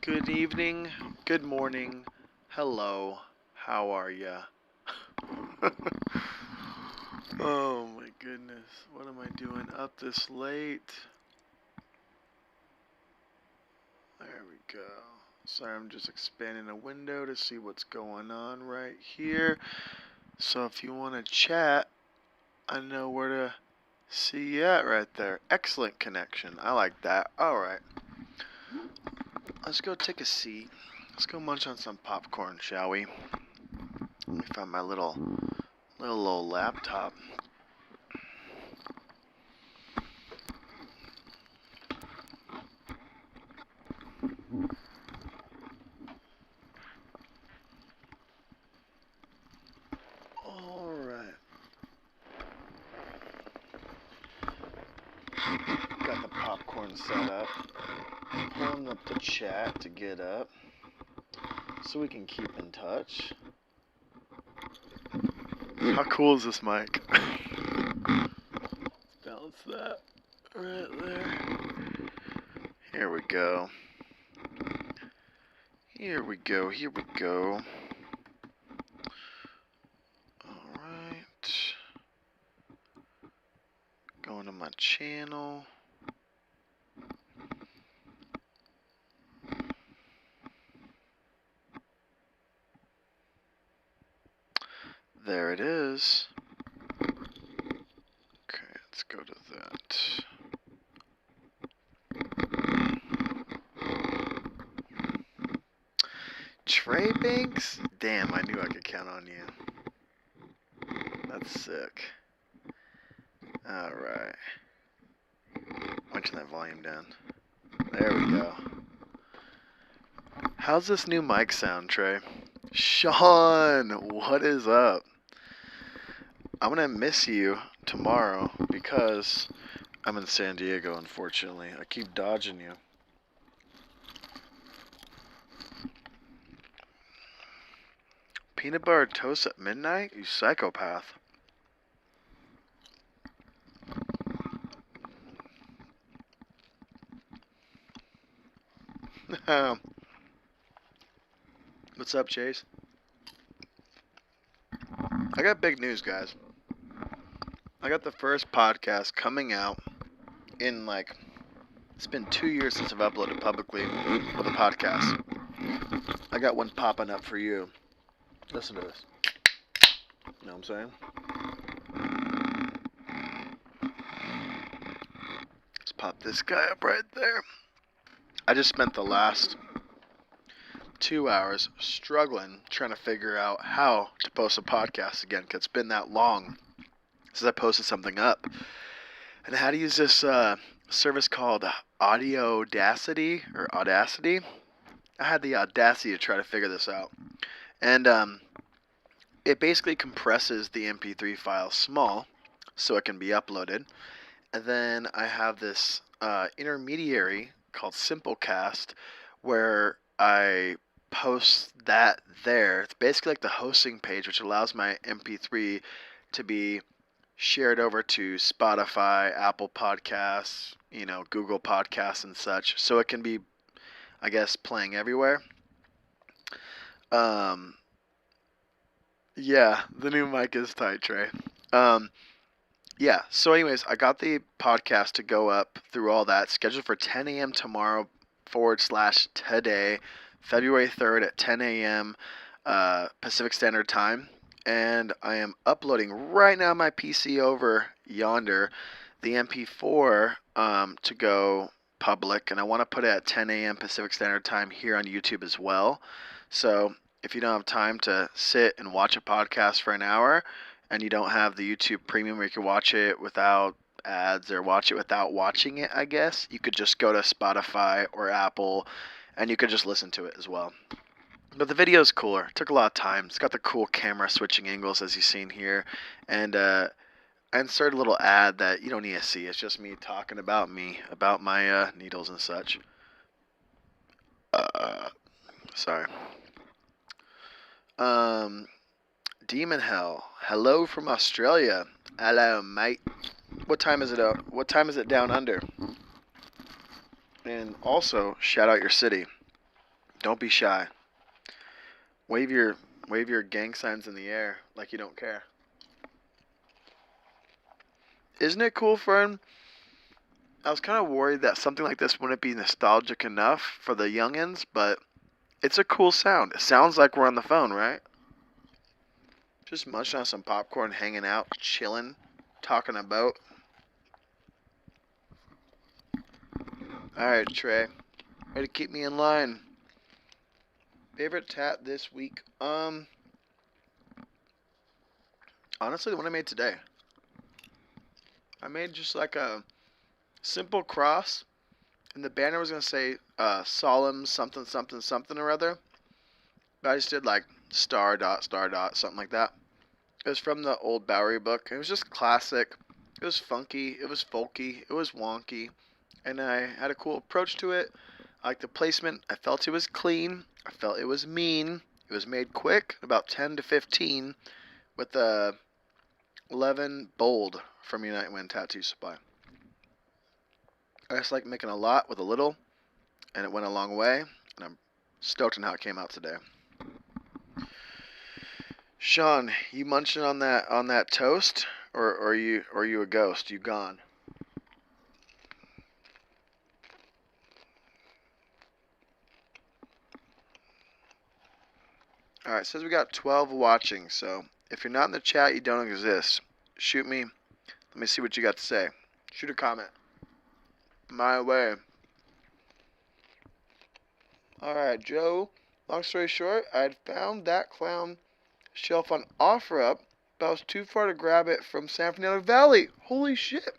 Good evening, good morning, hello, how are ya? Oh my goodness, what am I doing up this late? There we go. Sorry, I'm just expanding a window to see what's going on right here. So if you want to chat, I know where to see you at right there. Excellent connection. I like that. Alright. Let's go take a seat. Let's go munch on some popcorn, shall we? Let me find my little old laptop. Alright. Got the popcorn set up. Pulling up the chat to get up so we can keep in touch. How cool is this mic? Let's balance that right there. Here we go. Here we go. Here we go. Alright. Going to my channel. There it is. Okay, let's go to that. Trey Banks? Damn, I knew I could count on you. That's sick. Alright. I'll turn that volume down. There we go. How's this new mic sound, Trey? Sean, what is up? I'm gonna miss you tomorrow because I'm in San Diego, unfortunately. I keep dodging you. Peanut butter toast at midnight? You psychopath. What's up, Chase? I got big news, guys. I got the first podcast coming out in it's been 2 years since I've uploaded publicly with a podcast. I got one popping up for you. Listen to this. You know what I'm saying? Let's pop this guy up right there. I just spent the last 2 hours struggling trying to figure out how to post a podcast again because it's been that long since I posted something up. And I had to use this service called Audacity. I had the audacity to try to figure this out. And it basically compresses the MP3 file small so it can be uploaded. And then I have this intermediary called Simplecast where I post that there. It's basically like the hosting page, which allows my MP3 to be shared over to Spotify, Apple Podcasts, Google Podcasts and such. So it can be, I guess, playing everywhere. Yeah, the new mic is tight, Trey. Yeah, so anyways, I got the podcast to go up through all that, scheduled for 10 a.m. tomorrow / today, February 3rd at 10 a.m. Pacific Standard Time. And I am uploading right now my PC over yonder, the MP4 to go public. And I want to put it at 10 a.m. Pacific Standard Time here on YouTube as well. So if you don't have time to sit and watch a podcast for an hour, and you don't have the YouTube Premium where you can watch it without ads or watch it without watching it, I guess, you could just go to Spotify or Apple and you could just listen to it as well. But the video is cooler. It took a lot of time. It's got the cool camera switching angles as you've seen here. And I inserted a little ad that you don't need to see. It's just me talking about my needles and such. Sorry. Demon Hell. Hello from Australia. Hello, mate. What time is it out? What time is it down under? And also, shout out your city. Don't be shy. Wave your gang signs in the air like you don't care. Isn't it cool, friend? I was kind of worried that something like this wouldn't be nostalgic enough for the youngins, but it's a cool sound. It sounds like we're on the phone, right? Just munching on some popcorn, hanging out, chilling, talking about. Alright, Trey. Ready to keep me in line. Favorite tat this week? Honestly, the one I made today. I made just like a simple cross, and the banner was gonna say solemn something something something or other. But I just did like star dot something like that. It was from the old Bowery book. It was just classic. It was funky. It was folky. It was wonky, and I had a cool approach to it. I liked the placement. I felt it was clean. I felt it was mean. It was made quick, about 10 to 15, with a 11 bold from Unite Wind Tattoo Supply. I just like making a lot with a little, and it went a long way, and I'm stoked on how it came out today. Sean, you munching on that toast, or are you a ghost? You gone? All right, says we got 12 watching. So if you're not in the chat, you don't exist. Shoot me. Let me see what you got to say. Shoot a comment. My way. All right, Joe. Long story short, I had found that clown shelf on OfferUp, but I was too far to grab it from San Fernando Valley. Holy shit.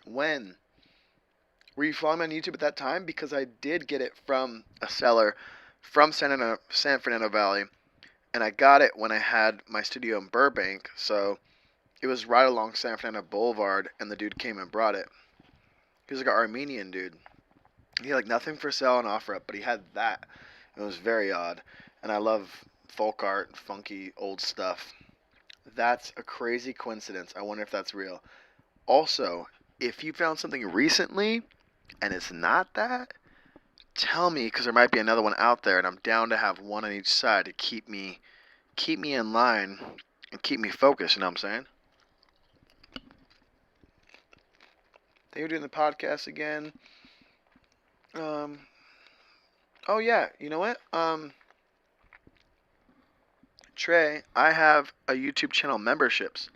When? Were you following me on YouTube at that time? Because I did get it from a seller from San Fernando Valley, and I got it when I had my studio in Burbank, so it was right along San Fernando Boulevard, and the dude came and brought it. He was like an Armenian dude. He had like nothing for sale on OfferUp, but he had that. It was very odd, and I love folk art, funky old stuff. That's a crazy coincidence. I wonder if that's real. Also, if you found something recently and it's not that, tell me, because there might be another one out there, and I'm down to have one on each side to keep me in line and keep me focused. You know what I'm saying? They were doing the podcast again. Oh yeah, you know what? Trey, I have a YouTube channel memberships,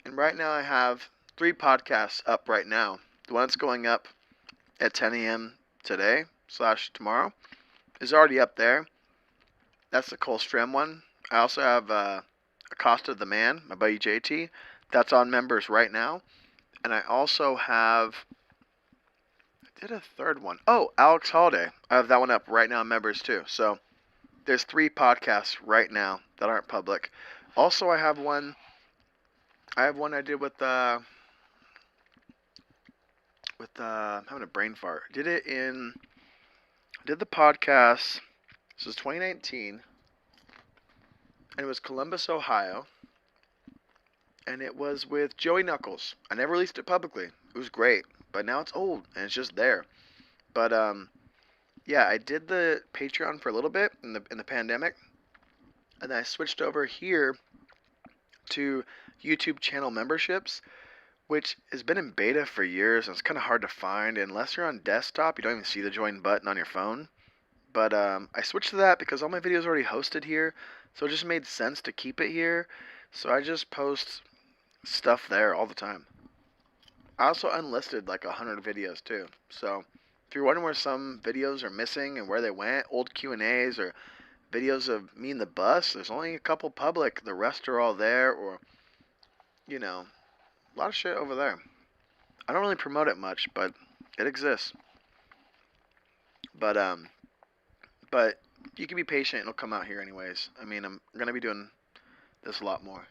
and right now I have 3 podcasts up right now. The one that's going up at 10 a.m. today / tomorrow is already up there. That's the Cole Strem one. I also have Acosta the Man, my buddy JT. That's on members right now. And I also have, I did a third one. Oh, Alex Holiday. I have that one up right now on members too. So there's 3 podcasts right now that aren't public. Also, I have one I did with I'm having a brain fart. Did the podcast. This was 2019, and it was Columbus, Ohio, and it was with Joey Knuckles. I never released it publicly. It was great, but now it's old and it's just there. But yeah, I did the Patreon for a little bit in the pandemic, and then I switched over here to YouTube channel memberships, which has been in beta for years, and it's kind of hard to find. Unless you're on desktop, you don't even see the join button on your phone. But I switched to that because all my videos are already hosted here, so it just made sense to keep it here. So I just post stuff there all the time. I also unlisted like 100 videos too. So if you're wondering where some videos are missing and where they went, old Q&As or videos of me in the bus, there's only a couple public. The rest are all there, or, you know, a lot of shit over there. I don't really promote it much, but it exists. But you can be patient. It'll come out here anyways. I mean, I'm going to be doing this a lot more.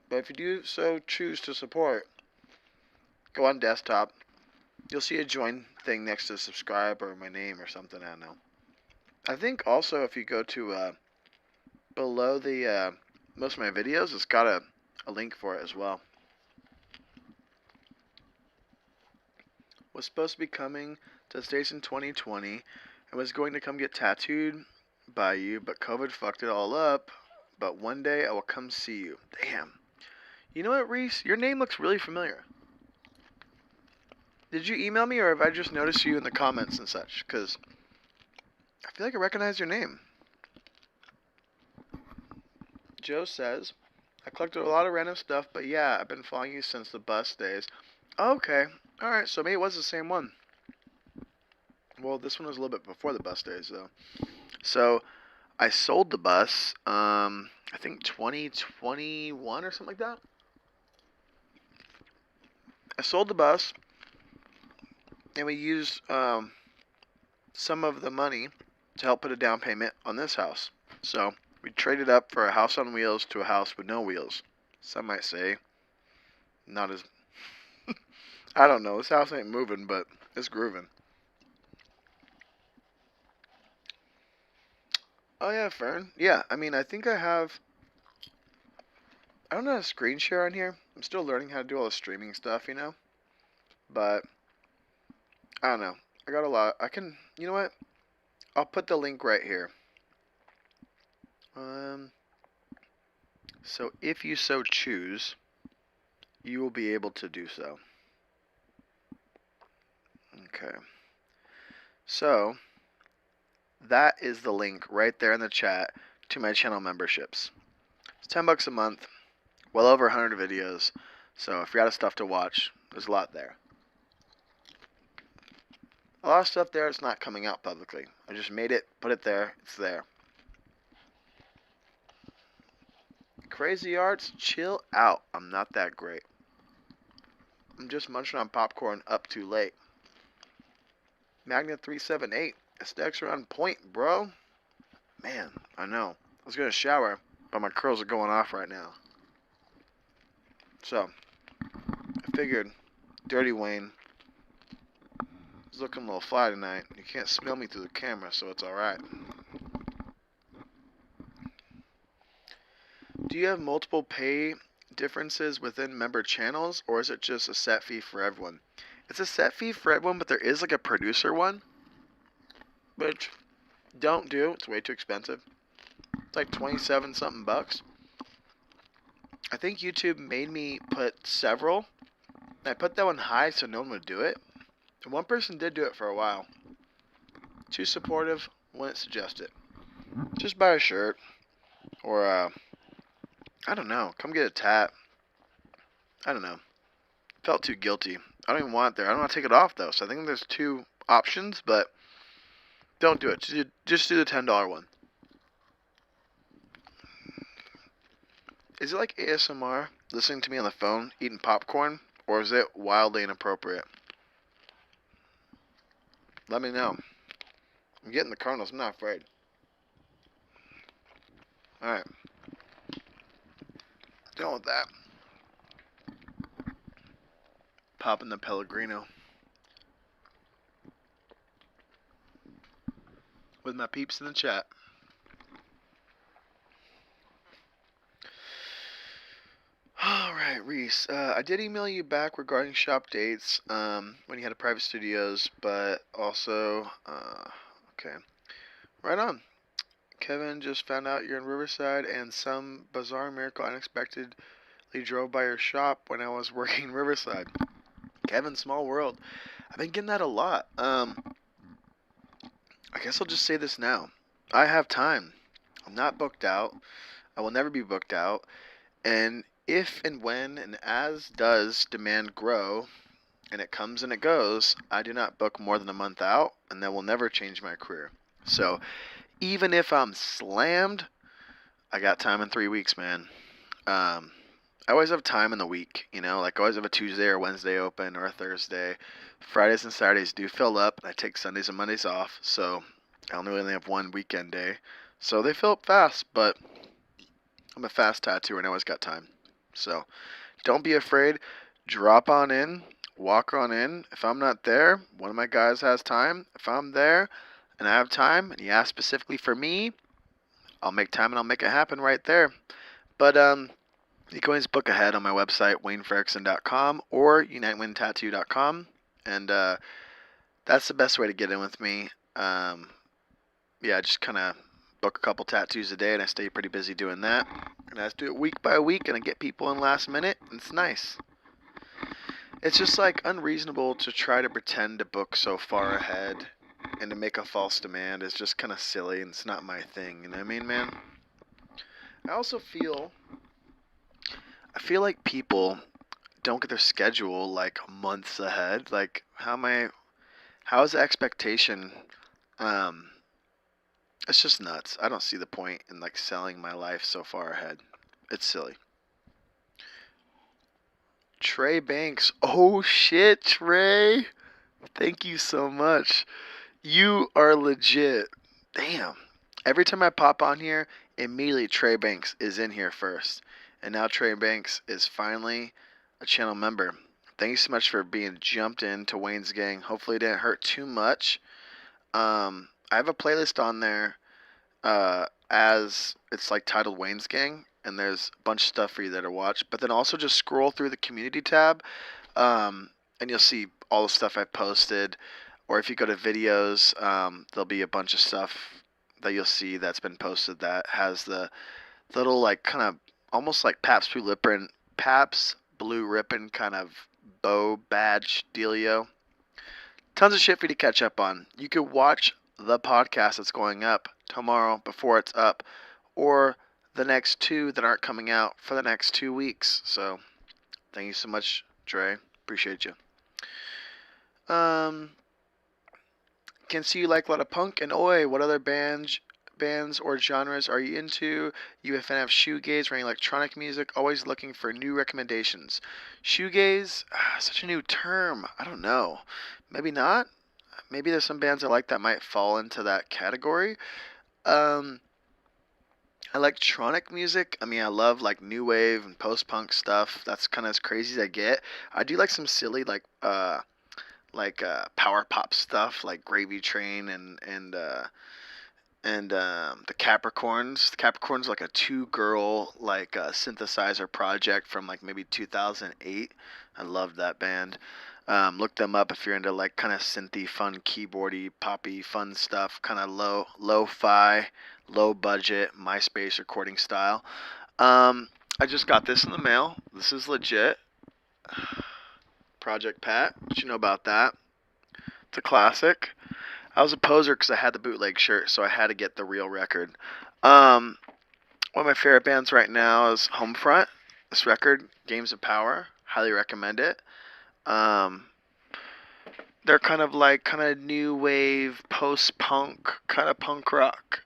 But if you do so choose to support, go on desktop. You'll see a join thing next to subscribe or my name or something. I don't know. I think also if you go to below the most of my videos, it's got a link for it as well. was supposed to be coming to the States in 2020 and was going to come get tattooed by you, but COVID fucked it all up. But one day I will come see you. Damn. You know what, Reese? Your name looks really familiar. Did you email me, or have I just noticed you in the comments and such? Because I feel like I recognize your name. Joe says, I collected a lot of random stuff, but yeah, I've been following you since the bus days. Okay. Alright, so maybe it was the same one. Well, this one was a little bit before the bus days, though. So, I sold the bus, I think 2021 or something like that. I sold the bus, and we used some of the money to help put a down payment on this house. So, we traded up for a house on wheels to a house with no wheels. Some might say, not as... I don't know, this house ain't moving, but it's grooving. Oh yeah, Fern. Yeah, I mean, I think I have... I don't know how to screen share on here. I'm still learning how to do all the streaming stuff, you know? But, I don't know. I got a lot. I can... You know what? I'll put the link right here. So if you so choose, you will be able to do so. Okay. So, that is the link right there in the chat to my channel memberships. It's $10 a month, well over 100 videos. So if you're out of stuff to watch, there's a lot there. A lot of stuff there is not coming out publicly. I just made it, put it there, it's there. Crazy Arts, chill out. I'm not that great. I'm just munching on popcorn up too late. Magna 378. Aesthetics are on point, bro. Man, I know. I was gonna shower, but my curls are going off right now. So, I figured Dirty Wayne is looking a little fly tonight. You can't smell me through the camera, so it's alright. Do you have multiple pay differences within member channels, or is it just a set fee for everyone? It's a set fee for everyone, but there is like a producer one, which don't do. It's way too expensive. It's like 27 something bucks. I think YouTube made me put several. I put that one high so no one would do it. And one person did do it for a while. Too supportive, wouldn't suggest it. Just buy a shirt. Or, I don't know. Come get a tat. I don't know. Felt too guilty. I don't even want it there. I don't want to take it off, though. So I think there's two options, but don't do it. Just do the $10 one. Is it like ASMR, listening to me on the phone, eating popcorn? Or is it wildly inappropriate? Let me know. I'm getting the kernels. I'm not afraid. Alright. Done with that. Popping the Pellegrino. With my peeps in the chat. Alright, Reese. I did email you back regarding shop dates when you had a private studios, but also, okay. Right on. Kevin just found out you're in Riverside, and some bizarre miracle unexpectedly drove by your shop when I was working in Riverside. Kevin, small world. I've been getting that a lot. I guess I'll just say this now. I have time. I'm not booked out. I will never be booked out. And if and when and as does demand grow, and it comes and it goes, I do not book more than a month out, and that will never change my career. So even if I'm slammed, I got time in 3 weeks, man. I always have time in the week, you know, like I always have a Tuesday or Wednesday open or a Thursday. Fridays and Saturdays do fill up, and I take Sundays and Mondays off, so I only have one weekend day. So they fill up fast, but I'm a fast tattooer and I always got time. So don't be afraid. Drop on in. Walk on in. If I'm not there, one of my guys has time. If I'm there and I have time and you ask specifically for me, I'll make time and I'll make it happen right there. But you can always book ahead on my website, WayneFredrickson.com or UnitedWinTattoo.com. And that's the best way to get in with me. Um, yeah, I just kind of book a couple tattoos a day, and I stay pretty busy doing that. And I just do it week by week, and I get people in last minute, and it's nice. It's just like unreasonable to try to pretend to book so far ahead and to make a false demand is just kind of silly, and it's not my thing. You know what I mean, man? I also feel like people don't get their schedule like months ahead. Like how is the expectation? Um, it's just nuts. I don't see the point in like selling my life so far ahead. It's silly. Trey Banks. Oh shit, Trey. Thank you so much. You are legit. Damn. Every time I pop on here, immediately Trey Banks is in here first. And now Trey Banks is finally a channel member. Thank you so much for being jumped into Wayne's Gang. Hopefully it didn't hurt too much. I have a playlist on there as it's like titled Wayne's Gang, and there's a bunch of stuff for you there to watch. But then also just scroll through the community tab, and you'll see all the stuff I posted. Or if you go to videos, there'll be a bunch of stuff that you'll see that's been posted that has the little like kind of almost like Pabst Blue Ribbon kind of bow badge dealio. Tons of shit for you to catch up on. You could watch the podcast that's going up tomorrow before it's up, or the next two that aren't coming out for the next 2 weeks. So, thank you so much, Dre. Appreciate you. Can see you like a lot of punk and oi. What other bands or genres are you into? You a fan of shoegaze or any electronic music? Always looking for new recommendations. Shoegaze, such a new term. I don't know. Maybe not. Maybe there's some bands I like that might fall into that category. Um, Electronic music. I mean, I love like new wave and post punk stuff. That's kind of as crazy as I get. I do like some silly like power pop stuff like Gravy Train and the Capricorns. The Capricorns are like a two girl like synthesizer project from like maybe 2008. I love that band. Look them up if you're into like kind of synthy, fun, keyboardy, poppy, fun stuff. Kind of lo-fi, low budget MySpace recording style. I just got this in the mail. This is legit. Project Pat. What you know about that? It's a classic. I was a poser because I had the bootleg shirt, so I had to get the real record. One of my favorite bands right now is Homefront. This record, Games of Power, highly recommend it. Um, they're kind of new wave, post punk, kind of punk rock.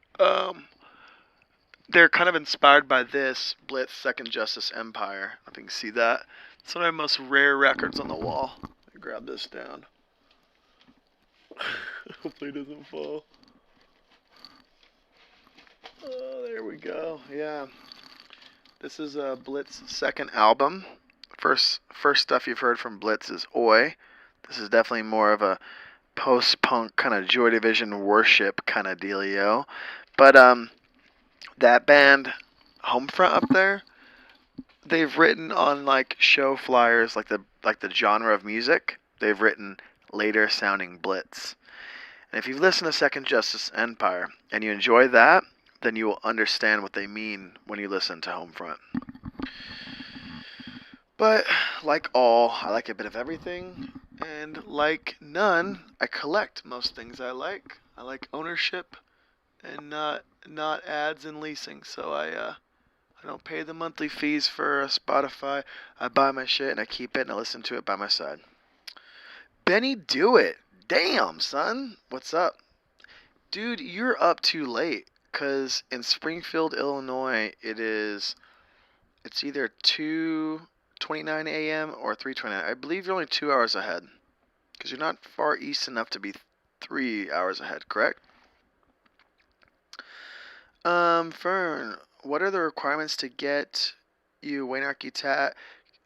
They're kind of inspired by this Blitz, Second Justice, Empire. I think you can see that. It's one of my most rare records on the wall. Let me grab this down. Hopefully it doesn't fall. Oh, there we go. Yeah. This is Blitz's second album. First stuff you've heard from Blitz is Oi. This is definitely more of a post-punk kind of Joy Division worship kind of dealio. But that band, Homefront up there, they've written on like show flyers like the genre of music. They've written later sounding Blitz. And if you've listened to Second Justice Empire and you enjoy that, then you will understand what they mean when you listen to Homefront. But like all, I like a bit of everything, and like none, I collect most things I like. I like ownership and not ads and leasing. So I don't pay the monthly fees for Spotify. I buy my shit and I keep it and I listen to it by my side. Benny Do It. Damn, son. What's up? Dude, you're up too late. Because in Springfield, Illinois, it's either 2:29 a.m. or 3:29. I believe you're only 2 hours ahead. Because you're not far east enough to be 3 hours ahead, correct? Fern, what are the requirements to get you Wayne Architect?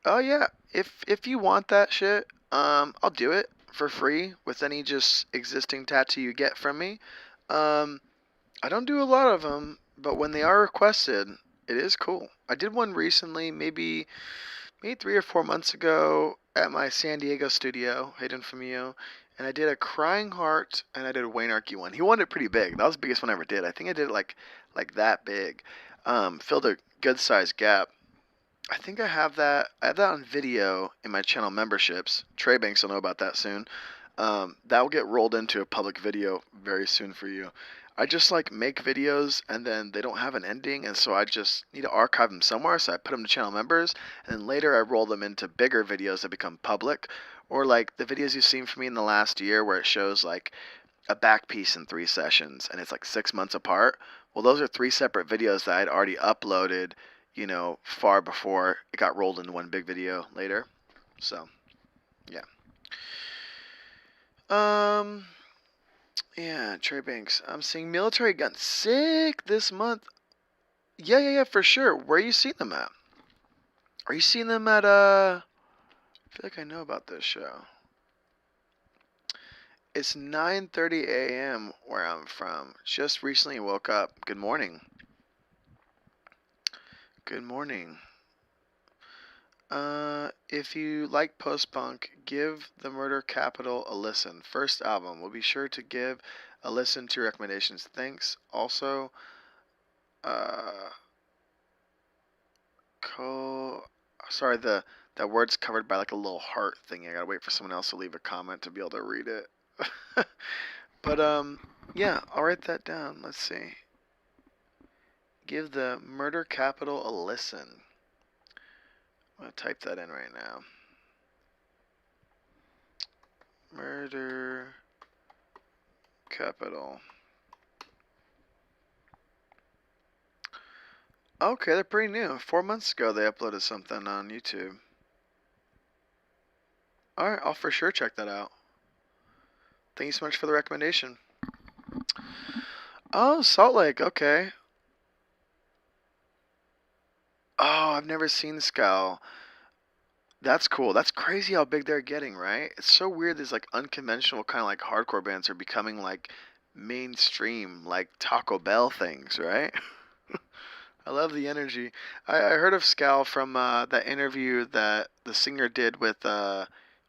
Oh yeah, if you want that shit, I'll do it for free with any just existing tattoo you get from me. Um, I don't do a lot of them, but when they are requested, it is cool. I did one recently, maybe maybe 3 or 4 months ago at my San Diego studio, Hayden Famio, and I did a Crying Heart and I did a Wayne Archie one. He wanted it pretty big. That was the biggest one I ever did. I think I did it like that big. Filled a good sized gap. I think I have that. I have that on video in my channel memberships. Trey Banks will know about that soon. That will get rolled into a public video very soon for you. I just like make videos and then they don't have an ending, and so I just need to archive them somewhere. So I put them to channel members, and then later I roll them into bigger videos that become public, or like the videos you've seen from me in the last year where it shows like a back piece in 3 sessions and it's like 6 months apart. Well, those are 3 separate videos that I'd already uploaded, far before it got rolled into one big video later. So, yeah. Um, yeah, Trey Banks. I'm seeing military gun sick this month. Yeah, for sure. Where are you seeing them at? Are you seeing them at, I feel like I know about this show. It's 9:30 a.m. where I'm from. Just recently woke up. Good morning. Good morning. If you like post-punk, give The Murder Capital a listen. First album. We'll be sure to give a listen to recommendations. Thanks. Also, uh, sorry, that word's covered by like a little heart thing. I gotta wait for someone else to leave a comment to be able to read it. But yeah, I'll write that down. Let's see. Give The Murder Capital a listen. I'm gonna type that in right now. Murder Capital. Okay, they're pretty new. 4 months ago they uploaded something on YouTube. Alright, I'll for sure check that out. Thank you so much for the recommendation. Oh, Salt Lake, okay. Oh, I've never seen Scowl. That's cool. That's crazy how big they're getting, right? It's so weird these like unconventional kind of like hardcore bands are becoming like mainstream, like Taco Bell things, right? I love the energy. I heard of Scowl from that interview that the singer did with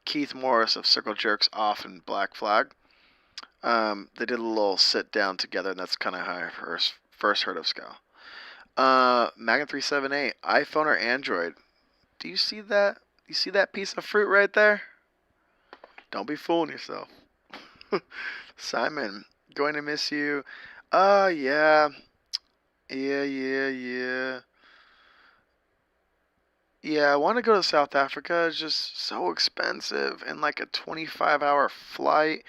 Keith Morris of Circle Jerks Off and Black Flag. They did a little sit down together, and that's kind of how I first heard of Scowl. Magna 378, iPhone or Android? Do you see that? You see that piece of fruit right there? Don't be fooling yourself. Simon, going to miss you. Yeah. Yeah. Yeah, I want to go to South Africa. It's just so expensive and like a 25-hour flight,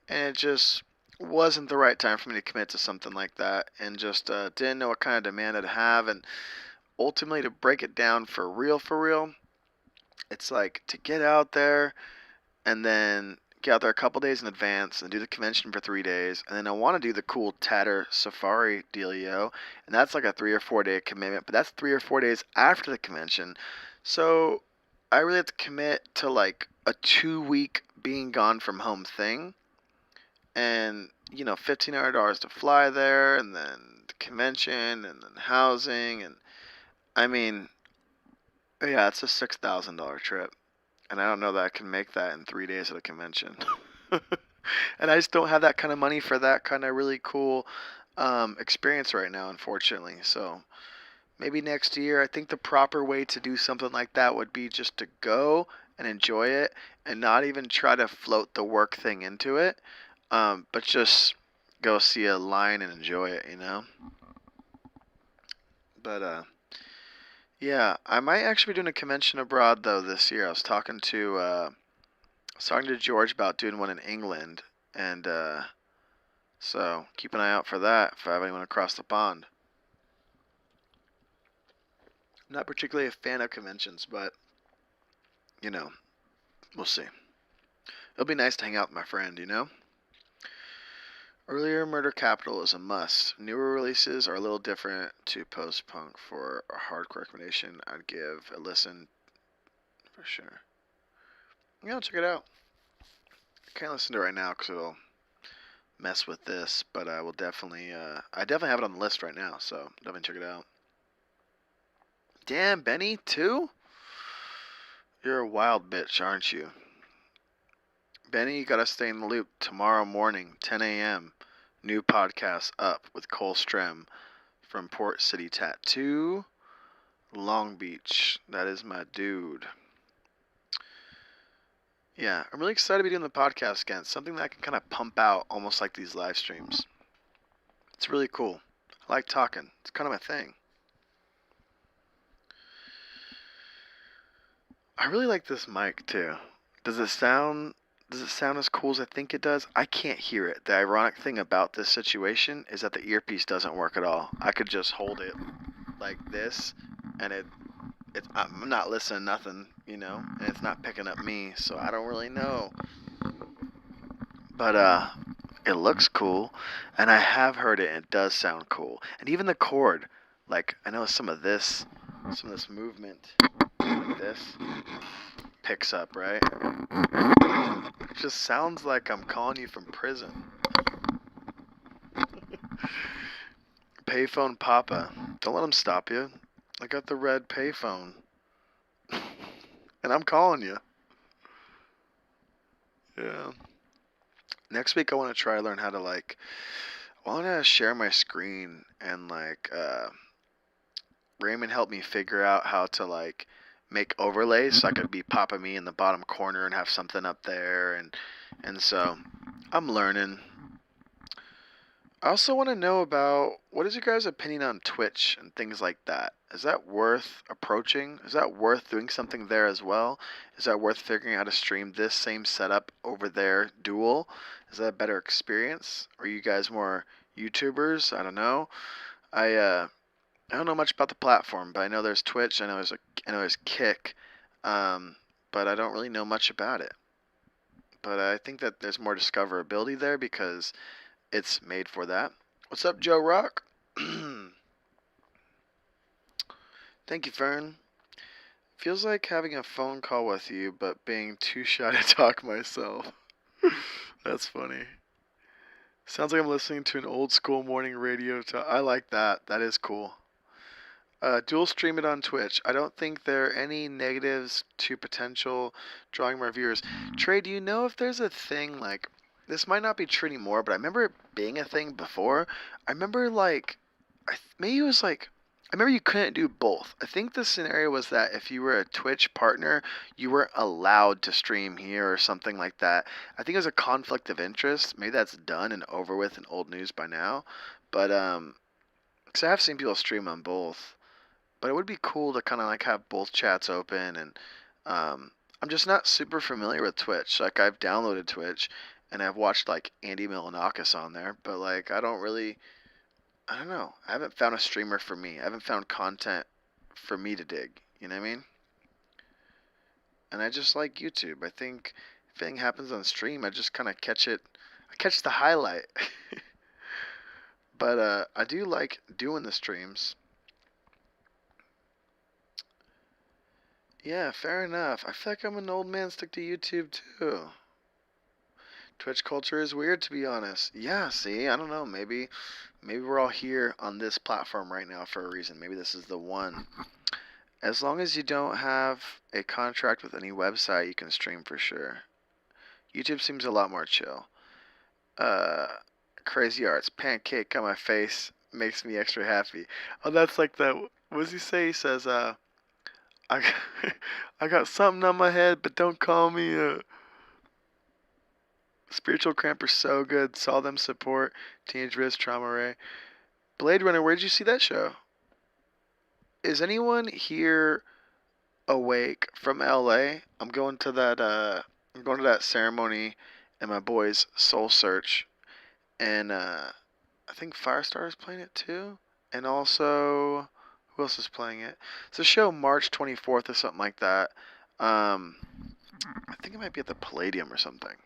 and it just wasn't the right time for me to commit to something like that, and just didn't know what kind of demand I'd have, and ultimately to break it down for real, it's like to get out there and then get out there a couple days in advance and do the convention for 3 days, and then I want to do the cool Tatter Safari dealio, and that's like a 3 or 4 day commitment, but that's 3 or 4 days after the convention, so I really have to commit to like a 2 week being gone from home thing, and $1,500 to fly there, and then the convention, and then housing, and I mean, yeah, it's a $6,000 trip. And I don't know that I can make that in 3 days at a convention. And I just don't have that kind of money for that kind of really cool experience right now, unfortunately. So maybe next year. I think the proper way to do something like that would be just to go and enjoy it and not even try to float the work thing into it, but just go see a line and enjoy it. But yeah, I might actually be doing a convention abroad though this year. I was talking to George about doing one in England, and so keep an eye out for that if I have anyone across the pond. I'm not particularly a fan of conventions, but you know, we'll see. It'll be nice to hang out with my friend. Earlier Murder Capital is a must. Newer releases are a little different to post-punk. For a hardcore recommendation, I'd give a listen for sure. Yeah, I'll check it out. I can't listen to it right now because it'll mess with this, but I will definitely, I definitely have it on the list right now, so definitely check it out. Damn, Benny, 2? You're a wild bitch, aren't you? Benny, you gotta stay in the loop. Tomorrow morning, 10 a.m., new podcast up with Cole Strem from Port City Tattoo, Long Beach. That is my dude. Yeah, I'm really excited to be doing the podcast again. It's something that I can kind of pump out almost like these live streams. It's really cool. I like talking. It's kind of my thing. I really like this mic too. Does it sound as cool as I think it does? I can't hear it. The ironic thing about this situation is that the earpiece doesn't work at all. I could just hold it like this and I'm not listening to nothing, and it's not picking up me, so I don't really know. But it looks cool, and I have heard it and it does sound cool. And even the cord, like I know some of this movement like this picks up, right? It just sounds like I'm calling you from prison. Payphone Papa. Don't let him stop you. I got the red payphone. And I'm calling you. Yeah. Next week I want to try to learn how to I want to share my screen and Raymond helped me figure out how to make overlays so I could be Papa Me in the bottom corner and have something up there and so I'm learning. I also want to know about what is your guys' opinion on Twitch and things like that. Is that worth approaching? Is that worth doing something there as well? Is that worth figuring out how to stream this same setup over there dual? Is that a better experience? Are you guys more YouTubers? I don't know. I don't know much about the platform, but I know there's Twitch. I know there's Kick, but I don't really know much about it. But I think that there's more discoverability there because it's made for that. What's up, Joe Rock? Thank you, Fern. Feels like having a phone call with you, but being too shy to talk myself. That's funny. Sounds like I'm listening to an old school morning radio. I like that. That is cool. Dual stream it on Twitch. I don't think there are any negatives to potential drawing more viewers. Trey, do you know if there's a thing this might not be true anymore, but I remember it being a thing before. I remember maybe it was I remember you couldn't do both. I think the scenario was that if you were a Twitch partner, you weren't allowed to stream here or something like that. I think it was a conflict of interest. Maybe that's done and over with and old news by now. But because I have seen people stream on both. But it would be cool to kind of have both chats open, and I'm just not super familiar with Twitch. I've downloaded Twitch, and I've watched Andy Milonakis on there, but I don't know. I haven't found a streamer for me. I haven't found content for me to dig. You know what I mean? And I just like YouTube. I think if anything happens on stream, I just kind of catch it. I catch the highlight. But I do like doing the streams. Yeah, fair enough. I feel like I'm an old man stick to YouTube too. Twitch culture is weird, to be honest. Yeah, see, I don't know. Maybe we're all here on this platform right now for a reason. Maybe this is the one. As long as you don't have a contract with any website, you can stream for sure. YouTube seems a lot more chill. Crazy Arts, pancake on my face makes me extra happy. Oh, that's like that. What does he say? He says, I I got something on my head, but don't call me Spiritual Cramp are so good. Saw them support Teenage Risk, Trauma Ray. Blade Runner, where did you see that show? Is anyone here awake from LA? I'm going to that ceremony and my boys Soul Search, and I think Firestar is playing it too, and also who else is playing it? It's a show March 24th or something like that. I think it might be at the Palladium or something.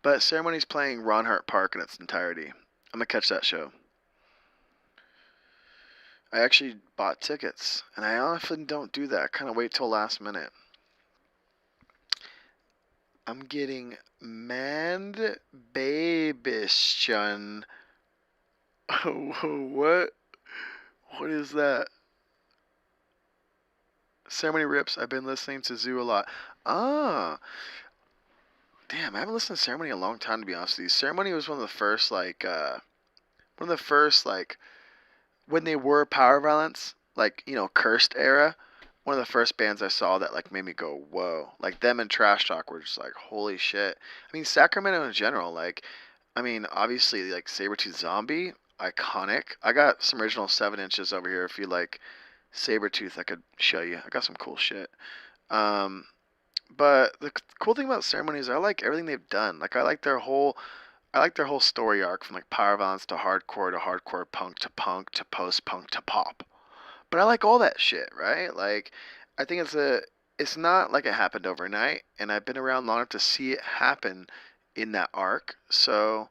But Ceremony's playing Ron Hart Park in its entirety. I'm gonna catch that show. I actually bought tickets, and I often don't do that. I kind of wait till last minute. I'm getting mad babyshun. What? What is that? Ceremony Rips. I've been listening to Zoo a lot. Ah, damn, I haven't listened to Ceremony in a long time, to be honest with you. Ceremony was one of the first, when they were Power Violence, like, Cursed era, one of the first bands I saw that, like, made me go, whoa. Like, them and Trash Talk were just like, holy shit. I mean, Sacramento in general, like, obviously, like, Sabretooth Zombie, iconic. I got some original 7 inches over here if you like Sabretooth, I could show you. I got some cool shit. Um, but the cool thing about Ceremony is I like everything they've done. Like, I like their whole story arc from like power violence to hardcore punk to post punk to pop. But I like all that shit, right? Like, I think it's not like it happened overnight, and I've been around long enough to see it happen in that arc. So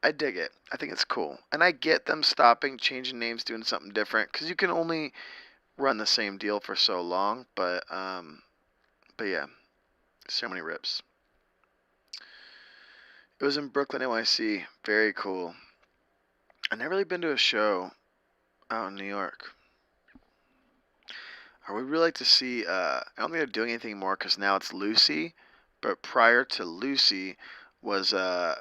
I dig it. I think it's cool, and I get them stopping, changing names, doing something different, because you can only run the same deal for so long. But yeah, so many rips. It was in Brooklyn, NYC. Very cool. I've never really been to a show out in New York. I would really like to see. I don't think they're doing anything more because now it's Lucy. But prior to Lucy was the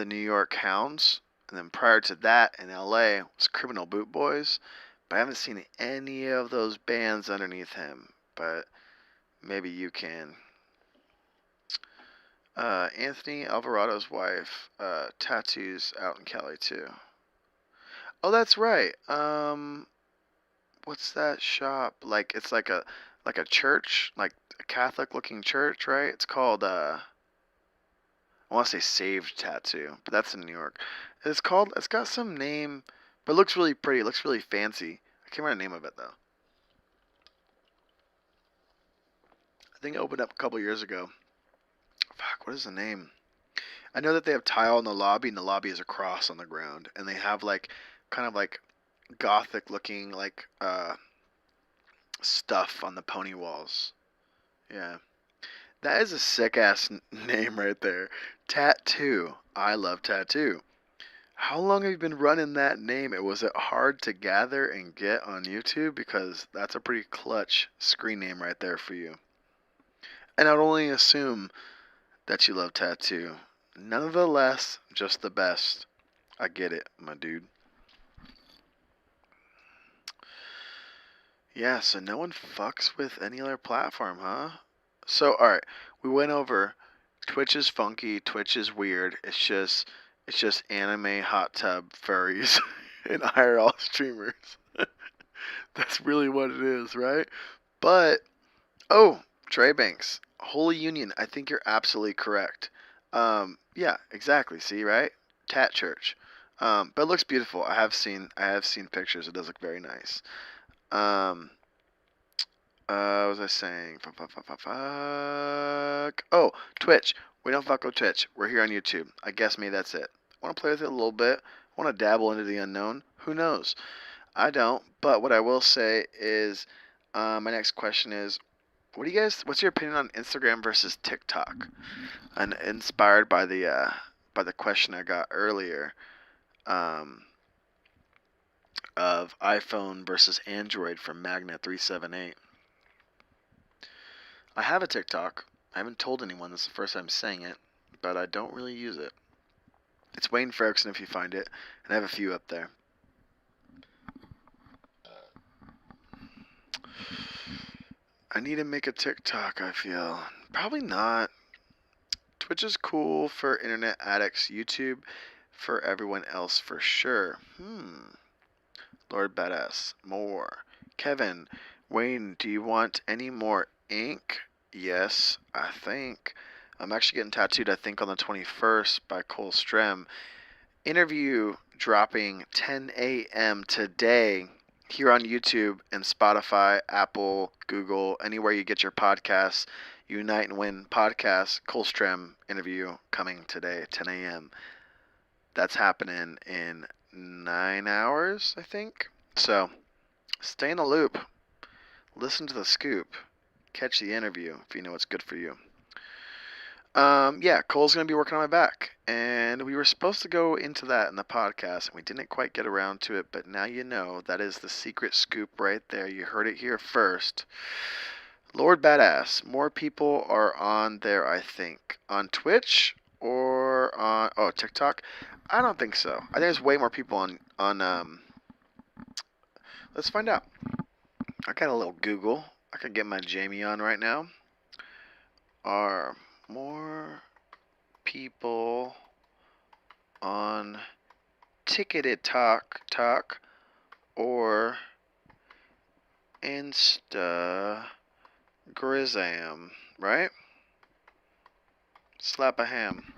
New York Hounds, and then prior to that in L.A. was Criminal Boot Boys. But I haven't seen any of those bands underneath him. But maybe you can. Anthony Alvarado's wife, tattoos out in Cali too. Oh, that's right. What's that shop? Like it's like a church, like a Catholic looking church, right? It's called I want to say Saved Tattoo, but that's in New York. It's got some name, but it looks really pretty. It looks really fancy. I can't remember the name of it though. I think it opened up a couple years ago. Fuck, what is the name? I know that they have tile in the lobby, and the lobby is a cross on the ground, and they have like kind of like gothic looking like stuff on the pony walls. Yeah. That is a sick ass name right there. Tattoo. I love tattoo. How long have you been running that name? Was it hard to gather and get on YouTube? Because that's a pretty clutch screen name right there for you. And I'd only assume that you love tattoo. None of the less, just the best. I get it, my dude. Yeah, so no one fucks with any other platform, huh? So, alright, we went over Twitch is funky, Twitch is weird. It's just anime hot tub furries and IRL streamers. That's really what it is, right? But oh, Trey Banks, Holy Union. I think you're absolutely correct. Yeah, exactly. See, right? Tat Church. But it looks beautiful. I have seen pictures. It does look very nice. Um, what was I saying? Fuck. Oh, Twitch. We don't fuck with Twitch. We're here on YouTube. I guess maybe that's it. I want to play with it a little bit. I want to dabble into the unknown. Who knows? I don't. But what I will say is, my next question is, what's your opinion on Instagram versus TikTok? And inspired by the question I got earlier, um, of iPhone versus Android from Magna378. I have a TikTok. I haven't told anyone. This is the first time saying it, but I don't really use it. It's Wayne Fredrickson if you find it, and I have a few up there. I need to make a TikTok, I feel. Probably not. Twitch is cool for internet addicts. YouTube for everyone else for sure. Lord Badass. More. Kevin. Wayne, do you want any more ink? Yes, I think. I'm actually getting tattooed, I think, on the 21st by Cole Strem. Interview dropping 10 a.m. today here on YouTube and Spotify, Apple, Google, anywhere you get your podcasts. Unite and Win podcast. Cole Strem interview coming today, 10 a.m. That's happening in 9 hours, I think. So stay in the loop. Listen to the scoop. Catch the interview if you know what's good for you. Yeah, Cole's gonna be working on my back, and we were supposed to go into that in the podcast, and we didn't quite get around to it. But now you know that is the secret scoop right there. You heard it here first. Lord Badass. More people are on there, I think, on Twitch or on TikTok. I don't think so. I think there's way more people on. Let's find out. I got a little Google. I can get my Jamie on right now. Are more people on Ticketed Talk or Insta Grizzam, right? Slap a ham.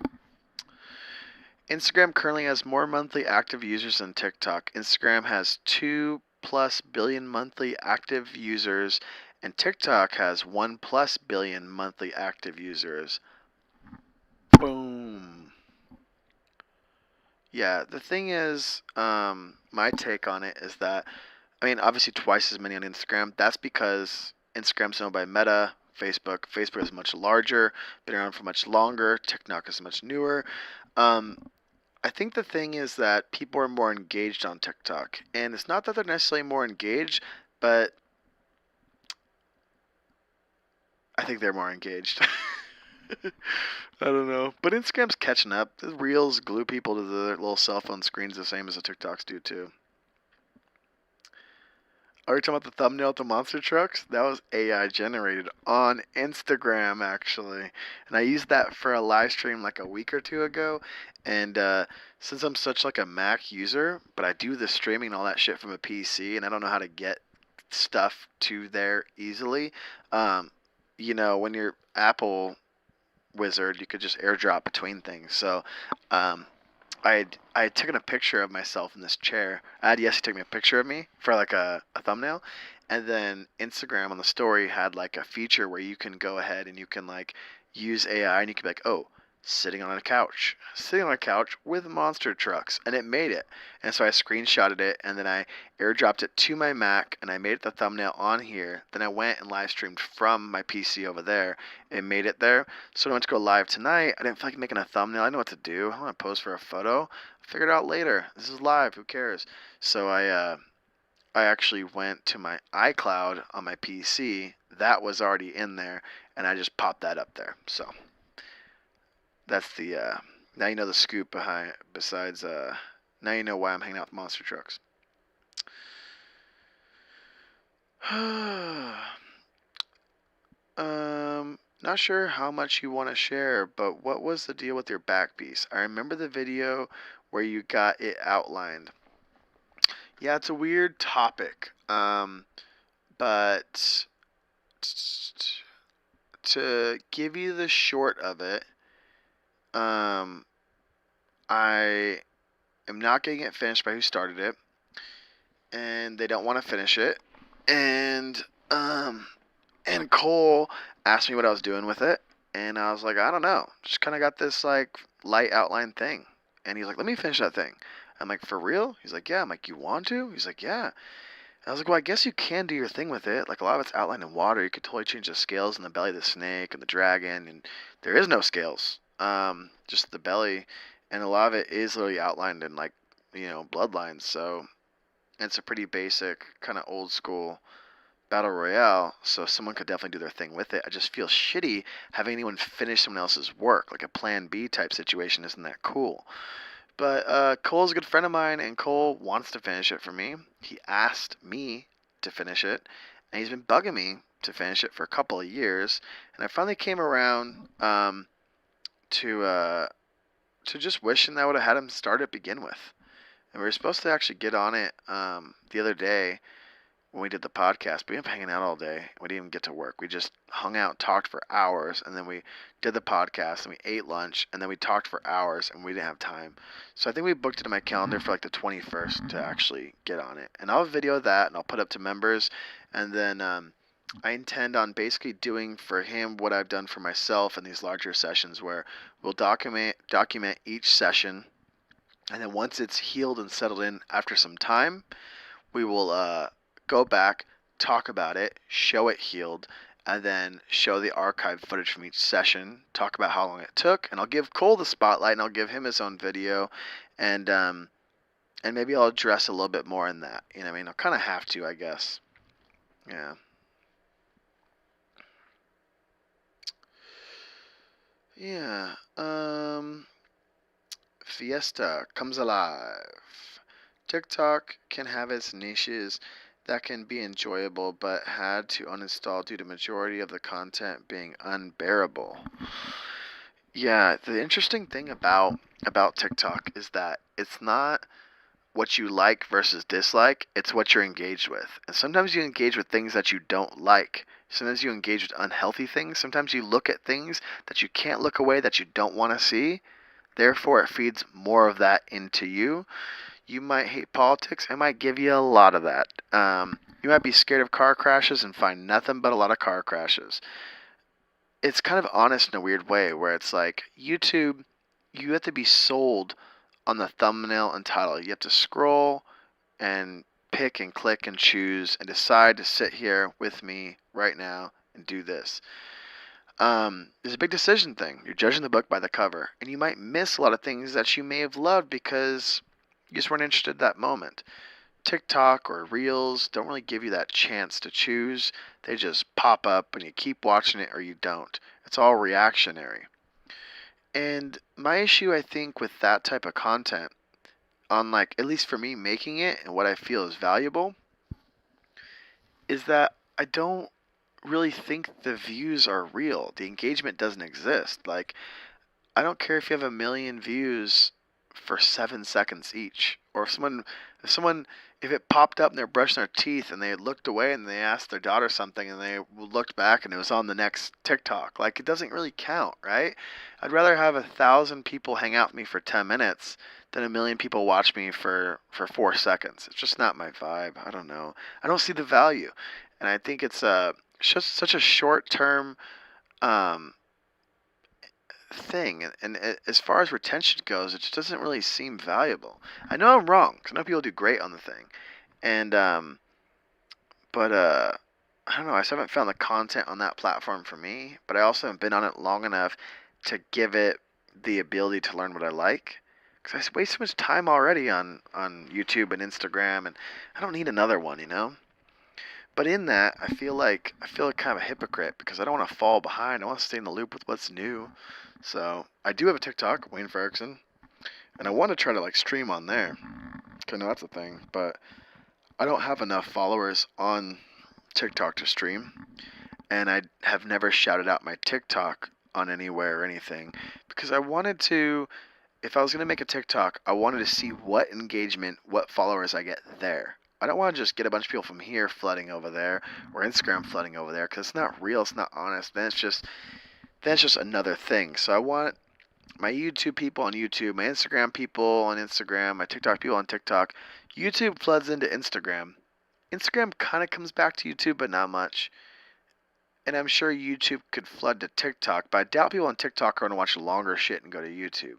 Instagram currently has more monthly active users than TikTok. Instagram has 2+ billion monthly active users, and TikTok has 1+ billion monthly active users. Boom. Yeah, the thing is, my take on it is that, I mean, obviously twice as many on Instagram. That's because Instagram's owned by Meta. Facebook is much larger, been around for much longer. TikTok is much newer. Um, I think the thing is that people are more engaged on TikTok, and it's not that they're necessarily more engaged, but I think they're more engaged. I don't know, but Instagram's catching up. The Reels glue people to their little cell phone screens the same as the TikToks do too. Are you talking about the thumbnail with the monster trucks? That was AI generated on Instagram, actually. And I used that for a live stream like a week or two ago. And since I'm such like a Mac user, but I do the streaming and all that shit from a PC, and I don't know how to get stuff to there easily. Um, when you're Apple wizard, you could just airdrop between things. So um, I had taken a picture of myself in this chair. I had Yessie take me a picture of me for like a thumbnail, and then Instagram on the story had like a feature where you can go ahead and you can like use AI and you can be like, oh, sitting on a couch with monster trucks, and it made it. And so I screenshotted it and then I airdropped it to my Mac and I made it the thumbnail on here. Then I went and live streamed from my PC over there and made it there. So when I went to go live tonight, I didn't feel like making a thumbnail. I know what to do. I want to pose for a photo. I'll figure it out later. This is live. Who cares? So I actually went to my iCloud on my PC. That was already in there, and I just popped that up there. So that's the now you know the scoop behind. Besides, now you know why I'm hanging out with monster trucks. Not sure how much you want to share, but what was the deal with your back piece? I remember the video where you got it outlined. Yeah, it's a weird topic. But to give you the short of it, um, I am not getting it finished by who started it, and they don't want to finish it, and um, and Cole asked me what I was doing with it, and I was like, I don't know. Just kind of got this like light outline thing. And he's like, let me finish that thing. I'm like, for real? He's like, yeah. I'm like, you want to? He's like, yeah. And I was like, well, I guess you can do your thing with it. Like a lot of it's outlined in water. You could totally change the scales in the belly of the snake and the dragon, and there is no scales. Just the belly, and a lot of it is literally outlined in like bloodlines. So it's a pretty basic kind of old school battle royale, so someone could definitely do their thing with it. I just feel shitty having anyone finish someone else's work, like a plan B type situation. Isn't that cool? But Cole's a good friend of mine, and Cole wants to finish it for me. He asked me to finish it, and he's been bugging me to finish it for a couple of years. And I finally came around to just wishing that I would have had him start it to begin with. And we were supposed to actually get on it the other day when we did the podcast. But we ended up hanging out all day. We didn't even get to work. We just hung out, talked for hours, and then we did the podcast, and we ate lunch, and then we talked for hours, and we didn't have time. So I think we booked it in my calendar for like the 21st to actually get on it. And I'll video that, and I'll put up to members, and then I intend on basically doing for him what I've done for myself in these larger sessions, where we'll document each session, and then once it's healed and settled in after some time, we will go back, talk about it, show it healed, and then show the archived footage from each session, talk about how long it took, and I'll give Cole the spotlight and I'll give him his own video, and maybe I'll address a little bit more in that. You know what I mean? I'll kind of have to, I guess. Yeah. Yeah. Fiesta comes alive. TikTok can have its niches that can be enjoyable, but had to uninstall due to majority of the content being unbearable. Yeah, the interesting thing about TikTok is that it's not what you like versus dislike, it's what you're engaged with. And sometimes you engage with things that you don't like. Sometimes you engage with unhealthy things. Sometimes you look at things that you can't look away, that you don't want to see. Therefore, it feeds more of that into you. You might hate politics. It might give you a lot of that. You might be scared of car crashes and find nothing but a lot of car crashes. It's kind of honest in a weird way where it's like YouTube, you have to be sold on the thumbnail and title. You have to scroll and pick and click and choose and decide to sit here with me right now and do this. It's a big decision thing. You're judging the book by the cover, and you might miss a lot of things that you may have loved because you just weren't interested at that moment. TikTok or Reels don't really give you that chance to choose. They just pop up and you keep watching it or you don't. It's all reactionary. And my issue, I think, with that type of content, on like, at least for me making it and what I feel is valuable, is that I don't really think the views are real. The engagement doesn't exist. Like, I don't care if you have 1 million views for 7 seconds each, or if it popped up and they're brushing their teeth and they looked away and they asked their daughter something and they looked back and it was on the next TikTok. Like, it doesn't really count, right? I'd rather have 1,000 people hang out with me for 10 minutes than 1 million people watch me for 4 seconds. It's just not my vibe. I don't know. I don't see the value, and I think it's just such a short term um, thing, and as far as retention goes, it just doesn't really seem valuable. I know I'm wrong, 'cause I know people do great on the thing, and but I don't know. I just haven't found the content on that platform for me, but I also haven't been on it long enough to give it the ability to learn what I like. Because I waste so much time already on YouTube and Instagram, and I don't need another one, you know. But in that, I feel like kind of a hypocrite because I don't want to fall behind. I want to stay in the loop with what's new. So I do have a TikTok, Wayne Fredrickson, and I want to try to like stream on there. I know that's a thing, but I don't have enough followers on TikTok to stream, and I have never shouted out my TikTok on anywhere or anything because I wanted to. If I was gonna make a TikTok, I wanted to see what engagement, what followers I get there. I don't want to just get a bunch of people from here flooding over there or Instagram flooding over there because it's not real, it's not honest. Then it's just another thing. So I want my YouTube people on YouTube, my Instagram people on Instagram, my TikTok people on TikTok. YouTube floods into Instagram. Instagram kind of comes back to YouTube, but not much. And I'm sure YouTube could flood to TikTok, but I doubt people on TikTok are going to watch longer shit and go to YouTube.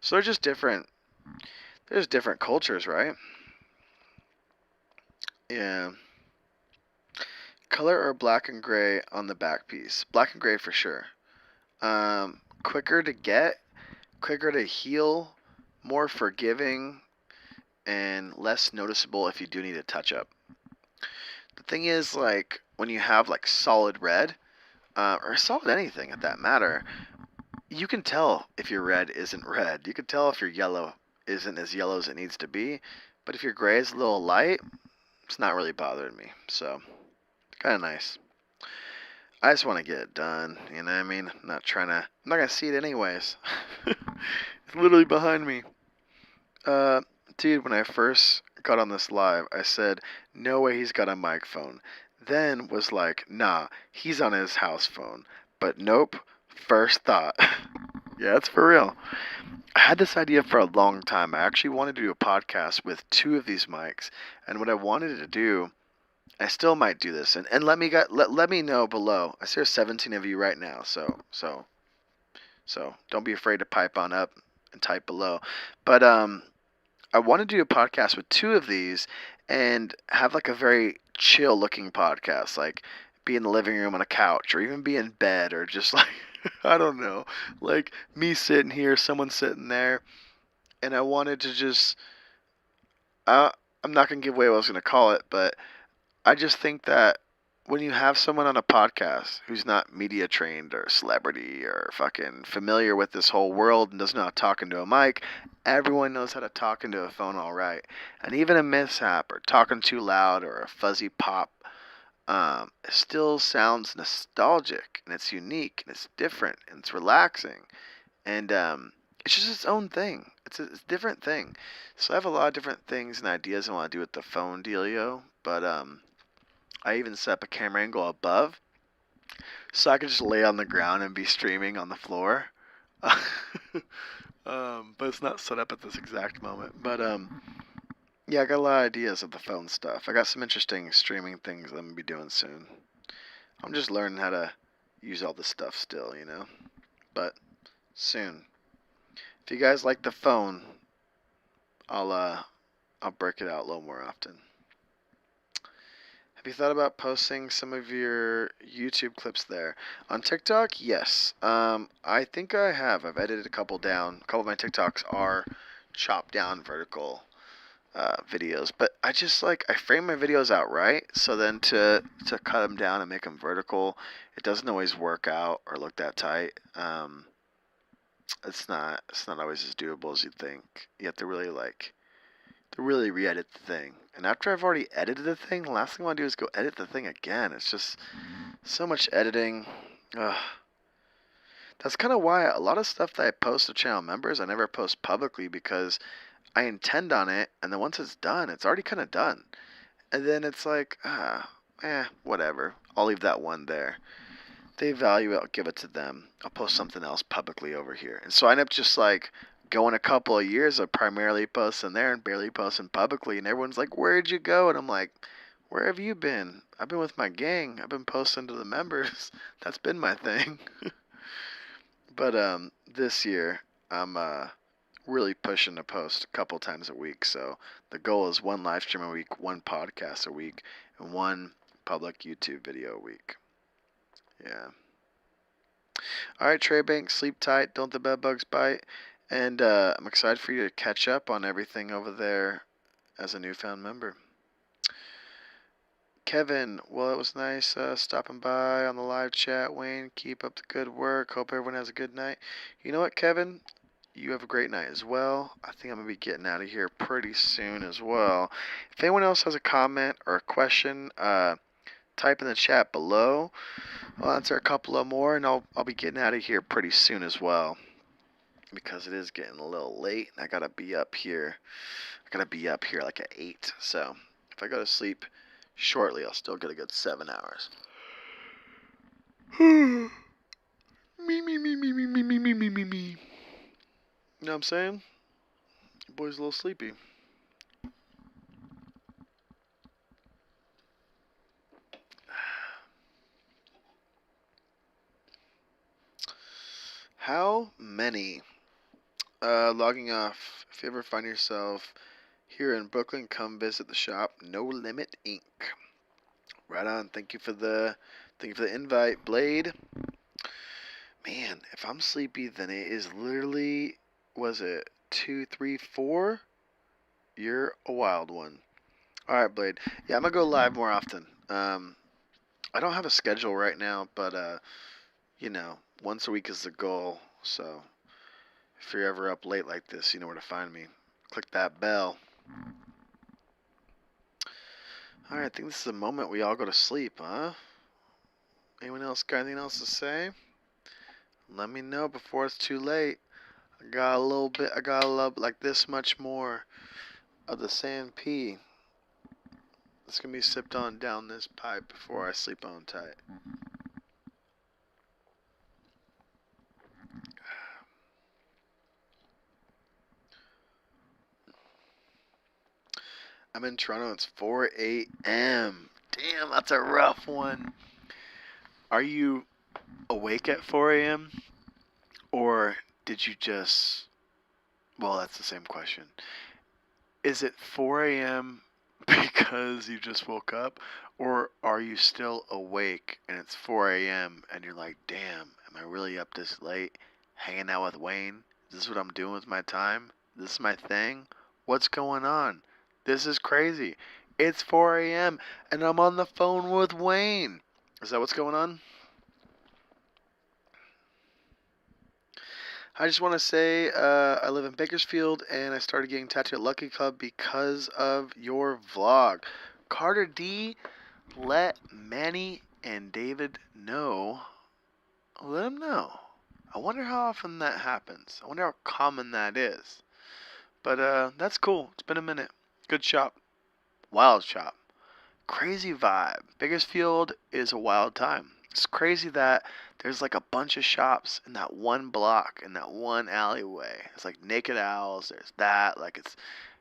So they're just different. There's different cultures, right? Yeah. Color or black and gray on the back piece? Black and gray for sure. Quicker to get, quicker to heal, more forgiving, and less noticeable if you do need a touch up. The thing is, like, when you have like solid red, or solid anything at that matter, you can tell if your red isn't red. You can tell if your yellow isn't as yellow as it needs to be. But if your gray is a little light, it's not really bothering me. So, kind of nice. I just want to get it done. You know what I mean? I'm not going to see it anyways. It's literally behind me. Dude, when I first got on this live, I said, no way he's got a microphone. Then was like, nah, he's on his house phone. But nope, first thought. Yeah, it's for real. I had this idea for a long time. I actually wanted to do a podcast with two of these mics. And what I wanted to do, I still might do this. And let me know below. I see there's 17 of you right now. So don't be afraid to pipe on up and type below. But I want to do a podcast with two of these and have like a very chill looking podcast. Like be in the living room on a couch, or even be in bed, or just like, I don't know, like me sitting here, someone sitting there, and I wanted to just, I'm not gonna give away what I was gonna call it, but I just think that when you have someone on a podcast who's not media trained or celebrity or fucking familiar with this whole world and doesn't know how to talk into a mic, everyone knows how to talk into a phone all right. And even a mishap or talking too loud or a fuzzy pop, it still sounds nostalgic and it's unique and it's different and it's relaxing. And it's just its own thing. It's a different thing. So I have a lot of different things and ideas I want to do with the phone dealio, but I even set up a camera angle above so I could just lay on the ground and be streaming on the floor. But it's not set up at this exact moment. But yeah, I got a lot of ideas of the phone stuff. I got some interesting streaming things I'm gonna be doing soon. I'm just learning how to use all this stuff still, you know. But soon. If you guys like the phone, I'll break it out a little more often. Have you thought about posting some of your YouTube clips there? On TikTok, yes. I think I have. I've edited a couple down. A couple of my TikToks are chopped down vertical videos, but I just like I frame my videos out right, so then to cut them down and make them vertical, it doesn't always work out or look that tight. It's not always as doable as you'd think. You have to really re-edit the thing. And after I've already edited the thing, the last thing I want to do is go edit the thing again. It's just so much editing. Ugh. That's kind of why a lot of stuff that I post to channel members, I never post publicly because I intend on it, and then once it's done, it's already kind of done. And then it's like, whatever. I'll leave that one there. They value it, I'll give it to them. I'll post something else publicly over here. And so I end up just like going a couple of years of primarily posting there and barely posting publicly. And everyone's like, where'd you go? And I'm like, where have you been? I've been with my gang. I've been posting to the members. That's been my thing. But this year, I'm really pushing to post a couple times a week. So the goal is one live stream a week, one podcast a week, and one public YouTube video a week. Yeah. All right, Trey Banks, sleep tight. Don't the bed bugs bite. And I'm excited for you to catch up on everything over there as a newfound member. Kevin, well, it was nice stopping by on the live chat. Wayne, keep up the good work. Hope everyone has a good night. You know what, Kevin? You have a great night as well. I think I'm going to be getting out of here pretty soon as well. If anyone else has a comment or a question, type in the chat below. I'll answer a couple of more, and I'll be getting out of here pretty soon as well, because it is getting a little late, and I gotta be up here. Like at 8. So if I go to sleep shortly, I'll still get a good 7 hours. me. You know what I'm saying? Your boy's a little sleepy. How many? Logging off. If you ever find yourself here in Brooklyn, come visit the shop. No Limit Inc. Right on. Thank you for the invite, Blade. Man, if I'm sleepy, then it is literally, was it 2, 3, 4? You're a wild one. All right, Blade. Yeah, I'm gonna go live more often. I don't have a schedule right now, but once a week is the goal. So if you're ever up late like this, you know where to find me. Click that bell. All right, I think this is the moment we all go to sleep, huh? Anyone else got anything else to say? Let me know before it's too late. I got a little like this much more of the sand pea. It's gonna be sipped on down this pipe before I sleep on tight. I'm in Toronto. It's 4 a.m. Damn, that's a rough one. Are you awake at 4 a.m.? Or did you just... Well, that's the same question. Is it 4 a.m. because you just woke up? Or are you still awake and it's 4 a.m. and you're like, damn, am I really up this late hanging out with Wayne? Is this what I'm doing with my time? This is my thing? What's going on? This is crazy. It's 4 a.m. and I'm on the phone with Wayne. Is that what's going on? I just want to say I live in Bakersfield and I started getting tattooed at Lucky Club because of your vlog. Carter D, let Manny and David know. Let them know. I wonder how often that happens. I wonder how common that is. But that's cool. It's been a minute. Good shop. Wild shop. Crazy vibe. Bakersfield is a wild time. It's crazy that there's like a bunch of shops in that one block, in that one alleyway. It's like Naked Owls, there's that. Like it's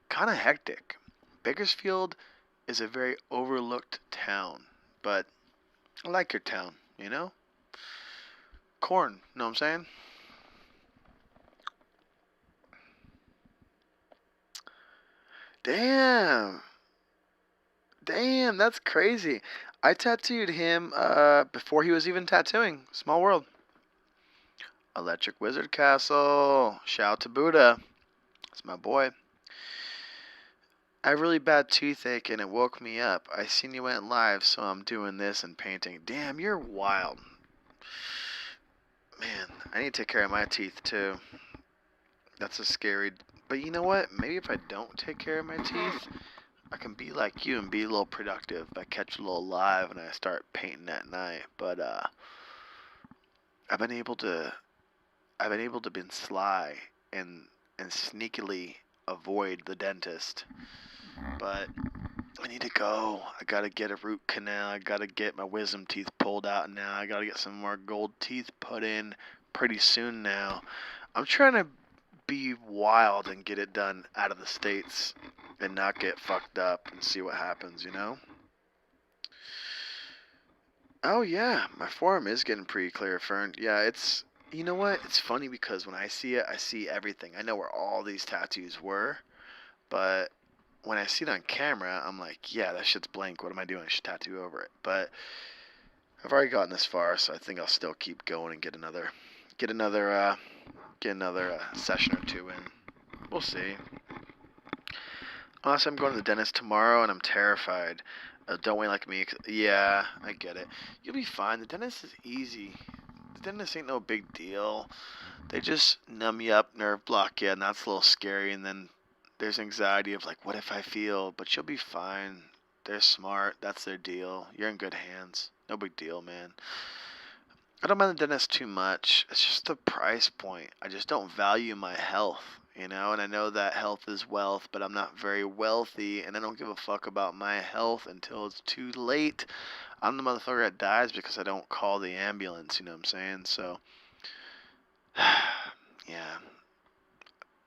kind of hectic. Bakersfield is a very overlooked town, but I like your town, you know? Corn, know what I'm saying? Damn. Damn, that's crazy. I tattooed him before he was even tattooing. Small world. Electric Wizard Castle. Shout out to Buddha. That's my boy. I have really bad toothache and it woke me up. I seen you went live, so I'm doing this and painting. Damn, you're wild. Man, I need to take care of my teeth too. That's a scary. But you know what? Maybe if I don't take care of my teeth, I can be like you and be a little productive. I catch a little live and I start painting at night. But I've been able to been sly and sneakily avoid the dentist. But I need to go. I gotta get a root canal. I gotta get my wisdom teeth pulled out now. I gotta get some more gold teeth put in pretty soon now. I'm trying to be wild and get it done out of the States and not get fucked up and see what happens, you know? Oh yeah, my forearm is getting pretty clear, Fern. Yeah, it's you know what? It's funny because when I see it, I see everything. I know where all these tattoos were, but when I see it on camera, I'm like, yeah, that shit's blank. What am I doing? I should tattoo over it. But I've already gotten this far, so I think I'll still keep going and get another, session or two in. We'll see. Honestly, I'm going to the dentist tomorrow, and I'm terrified. Don't wait like me. Yeah, I get it. You'll be fine. The dentist is easy. The dentist ain't no big deal. They just numb you up, nerve block you, and that's a little scary. And then there's anxiety of like, what if I feel? But you'll be fine. They're smart. That's their deal. You're in good hands. No big deal, man. I don't mind the dentist too much. It's just the price point. I just don't value my health, you know? And I know that health is wealth, but I'm not very wealthy, and I don't give a fuck about my health until it's too late. I'm the motherfucker that dies because I don't call the ambulance, you know what I'm saying? So, yeah.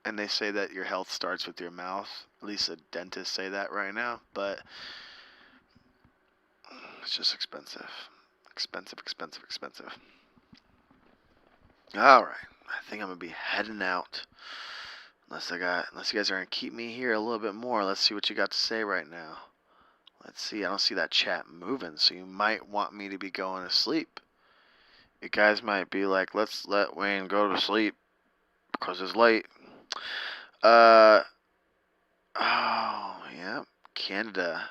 And they say that your health starts with your mouth. At least the dentists say that right now, but it's just expensive. Expensive, expensive, expensive. Alright. I think I'm gonna be heading out. Unless you guys are gonna keep me here a little bit more. Let's see what you got to say right now. Let's see. I don't see that chat moving, so you might want me to be going to sleep. You guys might be like, let's let Wayne go to sleep because it's late. Uh oh yeah, Canada.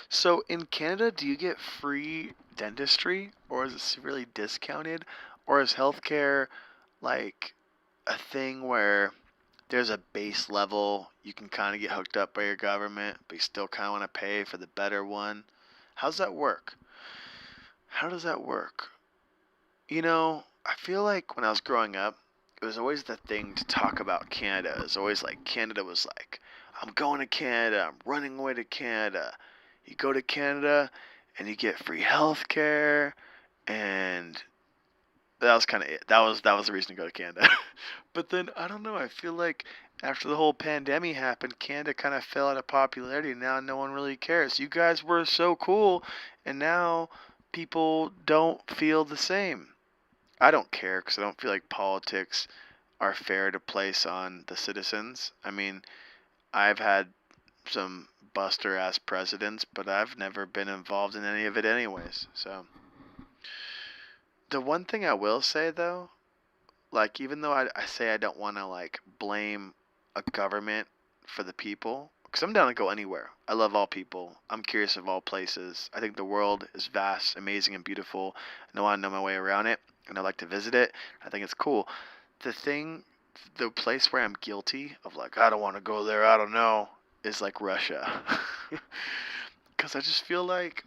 So in Canada, do you get free dentistry, or is it severely discounted, or is healthcare like a thing where there's a base level you can kind of get hooked up by your government, but you still kind of want to pay for the better one? How's that work? How does that work? You know, I feel like when I was growing up, it was always the thing to talk about Canada. It was always like Canada was like, I'm going to Canada, I'm running away to Canada. You go to Canada and you get free health care, and that was kind of it. That was the reason to go to Canada. But then I don't know. I feel like after the whole pandemic happened, Canada kind of fell out of popularity. Now no one really cares. You guys were so cool, and now people don't feel the same. I don't care because I don't feel like politics are fair to place on the citizens. I mean, I've had some buster ass presidents, but I've never been involved in any of it anyways. So the one thing I will say though, like even though I say I don't want to like blame a government for the people, because I'm down to go anywhere. I love all people. I'm curious of all places. I think the world is vast, amazing, and beautiful, and I want to know my way around it, and I like to visit it. I think it's cool. The thing, the place where I'm guilty of like I don't want to go there, I don't know, is like Russia. Because I just feel like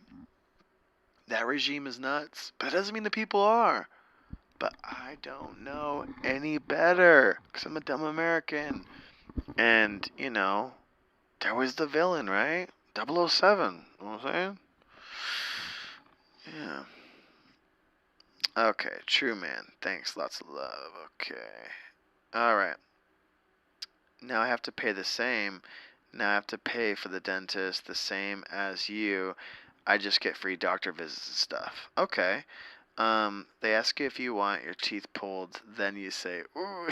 that regime is nuts, but it doesn't mean the people are. But I don't know any better because I'm a dumb American. And, there was the villain, right? 007. You know what I'm saying? Yeah. Okay, true man. Thanks, lots of love. Okay. Alright. Now I have to pay the same. Now I have to pay for the dentist the same as you. I just get free doctor visits and stuff. Okay. They ask you if you want your teeth pulled, then you say, ooh.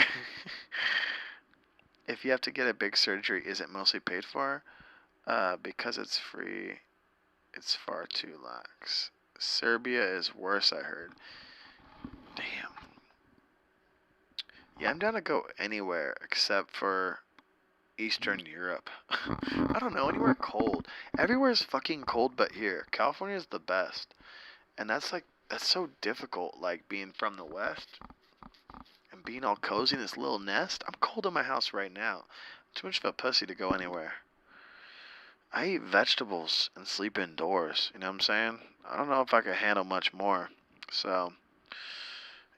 If you have to get a big surgery, is it mostly paid for? Because it's free, it's far too lax. Serbia is worse, I heard. Damn. Yeah, I'm down to go anywhere except for Eastern Europe. I don't know, anywhere cold. Everywhere's fucking cold but here. California's the best. And that's so difficult, like being from the West and being all cozy in this little nest. I'm cold in my house right now. I'm too much of a pussy to go anywhere. I eat vegetables and sleep indoors. You know what I'm saying? I don't know if I could handle much more. So,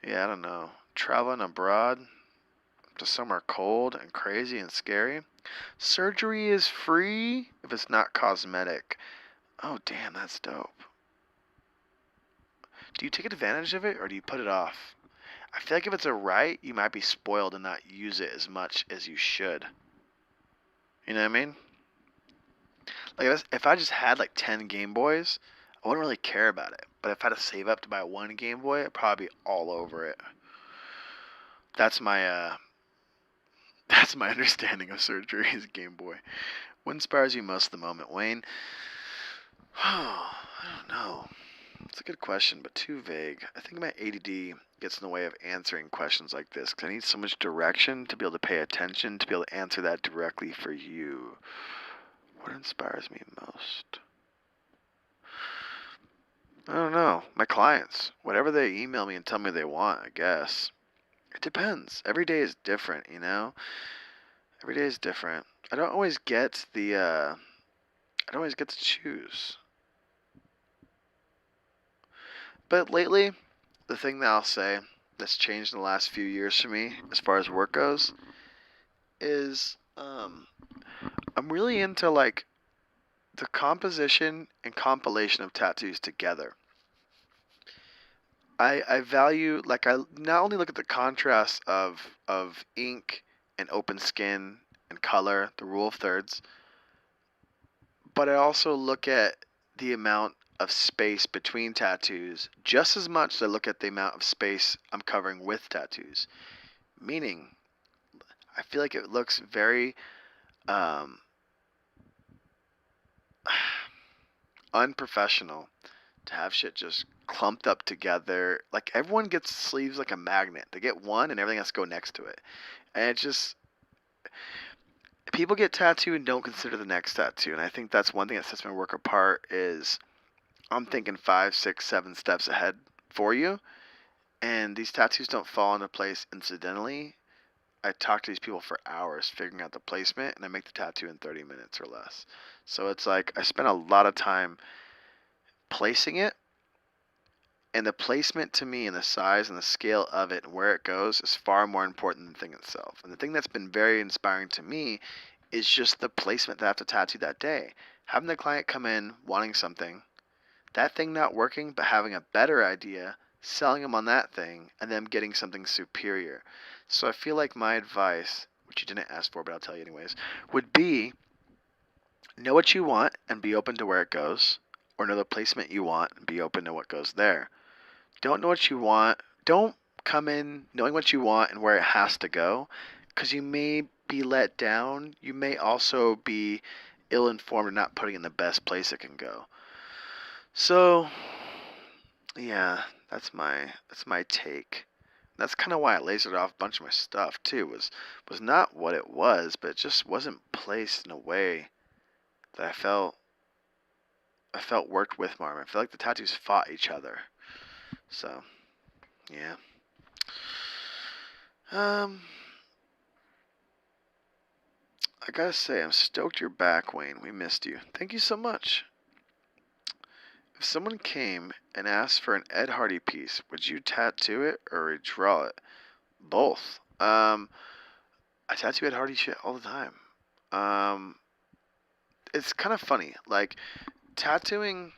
yeah, I don't know. Traveling abroad to somewhere cold and crazy and scary. Surgery is free if it's not cosmetic. Oh, damn, that's dope. Do you take advantage of it or do you put it off? I feel like if it's a right, you might be spoiled and not use it as much as you should. You know what I mean? Like if I just had like 10 Game Boys, I wouldn't really care about it. But if I had to save up to buy one Game Boy, I'd probably be all over it. That's my that's my understanding of surgery is Game Boy. What inspires you most at the moment, Wayne? Oh, I don't know. It's a good question, but too vague. I think my ADD gets in the way of answering questions like this because I need so much direction to be able to pay attention to be able to answer that directly for you. What inspires me most? I don't know. My clients. Whatever they email me and tell me they want, I guess. It depends. Every day is different, you know? Every day is different. I don't always get I don't always get to choose. But lately, the thing that I'll say that's changed in the last few years for me as far as work goes is I'm really into like the composition and compilation of tattoos together. I value like I not only look at the contrast of ink and open skin and color, the rule of thirds, but I also look at the amount of space between tattoos just as much as I look at the amount of space I'm covering with tattoos. Meaning, I feel like it looks very um, unprofessional to have shit just clumped up together. Like everyone gets sleeves like a magnet. They get one and everything has to go next to it. And it just people get tattooed and don't consider the next tattoo. And I think that's one thing that sets my work apart is I'm thinking 5, 6, 7 steps ahead for you. And these tattoos don't fall into place incidentally. I talk to these people for hours figuring out the placement and I make the tattoo in 30 minutes or less. So it's like I spend a lot of time placing it. And the placement to me and the size and the scale of it and where it goes is far more important than the thing itself. And the thing that's been very inspiring to me is just the placement that I have to tattoo that day. Having the client come in wanting something, that thing not working, but having a better idea, selling them on that thing, and them getting something superior. So I feel like my advice, which you didn't ask for, but I'll tell you anyways, would be know what you want and be open to where it goes, or know the placement you want and be open to what goes there. Don't know what you want. Don't come in knowing what you want and where it has to go. because you may be let down. You may also be ill-informed and not putting it in the best place it can go. So, yeah, that's my take. That's kind of why I lasered off a bunch of my stuff too. Was not what it was, but it just wasn't placed in a way that I felt worked with Marvin. I feel like the tattoos fought each other. So, yeah. Um, I gotta say, I'm stoked you're back, Wayne. We missed you. Thank you so much. If someone came and asked for an Ed Hardy piece, would you tattoo it or redraw it? Both. I tattoo Ed Hardy shit all the time. Um, it's kind of funny. Like, tattooing,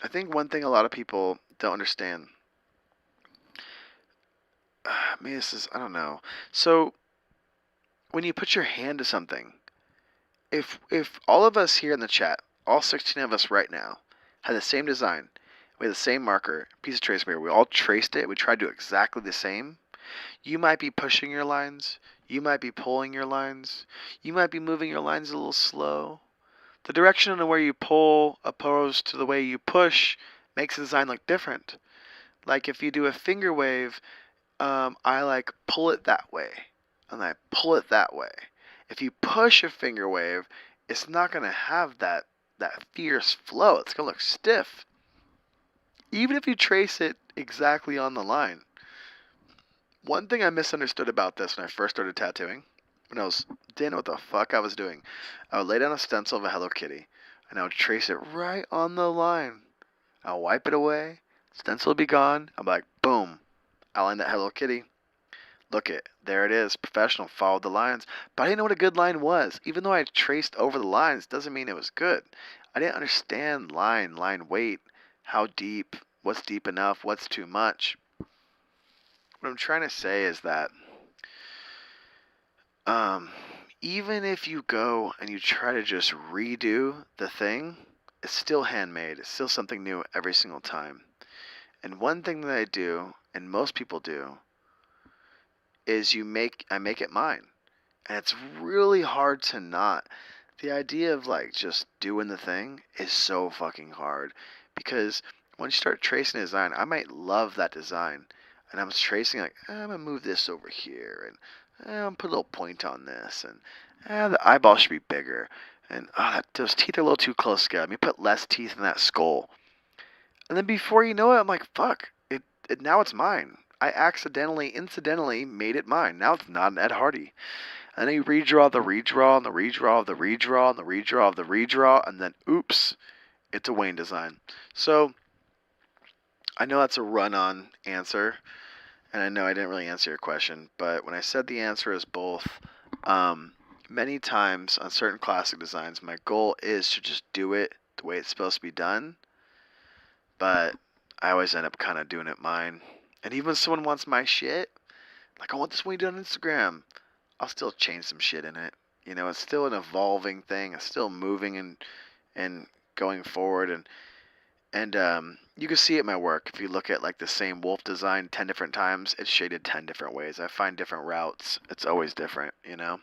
I think one thing a lot of people don't understand. Maybe this is, I don't know. So, when you put your hand to something, if all of us here in the chat, all 16 of us right now, had the same design, we had the same marker, piece of trace paper, we all traced it, we tried to do exactly the same, you might be pushing your lines, you might be pulling your lines, you might be moving your lines a little slow. The direction of where you pull opposed to the way you push makes the design look different. Like if you do a finger wave, I like pull it that way, and I pull it that way. If you push a finger wave, it's not gonna have that fierce flow. It's gonna look stiff, even if you trace it exactly on the line. One thing I misunderstood about this when I first started tattooing, when I didn't know what the fuck I was doing, I would lay down a stencil of a Hello Kitty, and I would trace it right on the line. I'll wipe it away, stencil will be gone. I'm like, boom, I line that Hello Kitty. Look it, there it is, professional, followed the lines. But I didn't know what a good line was. Even though I traced over the lines, doesn't mean it was good. I didn't understand line weight, how deep, what's deep enough, what's too much. What I'm trying to say is that um, even if you go and you try to just redo the thing, it's still handmade. It's still something new every single time. And one thing that I do, and most people do, is I make it mine. And it's really hard to not. The idea of like just doing the thing is so fucking hard because once you start tracing a design, I might love that design, and I'm tracing like I'm gonna move this over here, and I'm gonna put a little point on this, and the eyeball should be bigger, and those teeth are a little too close together. Let me put less teeth in that skull, and then before you know it, I'm like, fuck, it now it's mine. I incidentally made it mine. Now it's not an Ed Hardy. And then you redraw the redraw and the redraw of the redraw and the redraw of the redraw, and then oops, it's a Wayne design. So I know that's a run-on answer, and I know I didn't really answer your question, but when I said the answer is both, many times on certain classic designs, my goal is to just do it the way it's supposed to be done, but I always end up kind of doing it mine. And even when someone wants my shit, like I want this Wayne done on Instagram, I'll still change some shit in it. You know, it's still an evolving thing. It's still moving and going forward. And you can see it in my work. If you look at like the same wolf design 10 different times, it's shaded 10 different ways. I find different routes. It's always different, you know?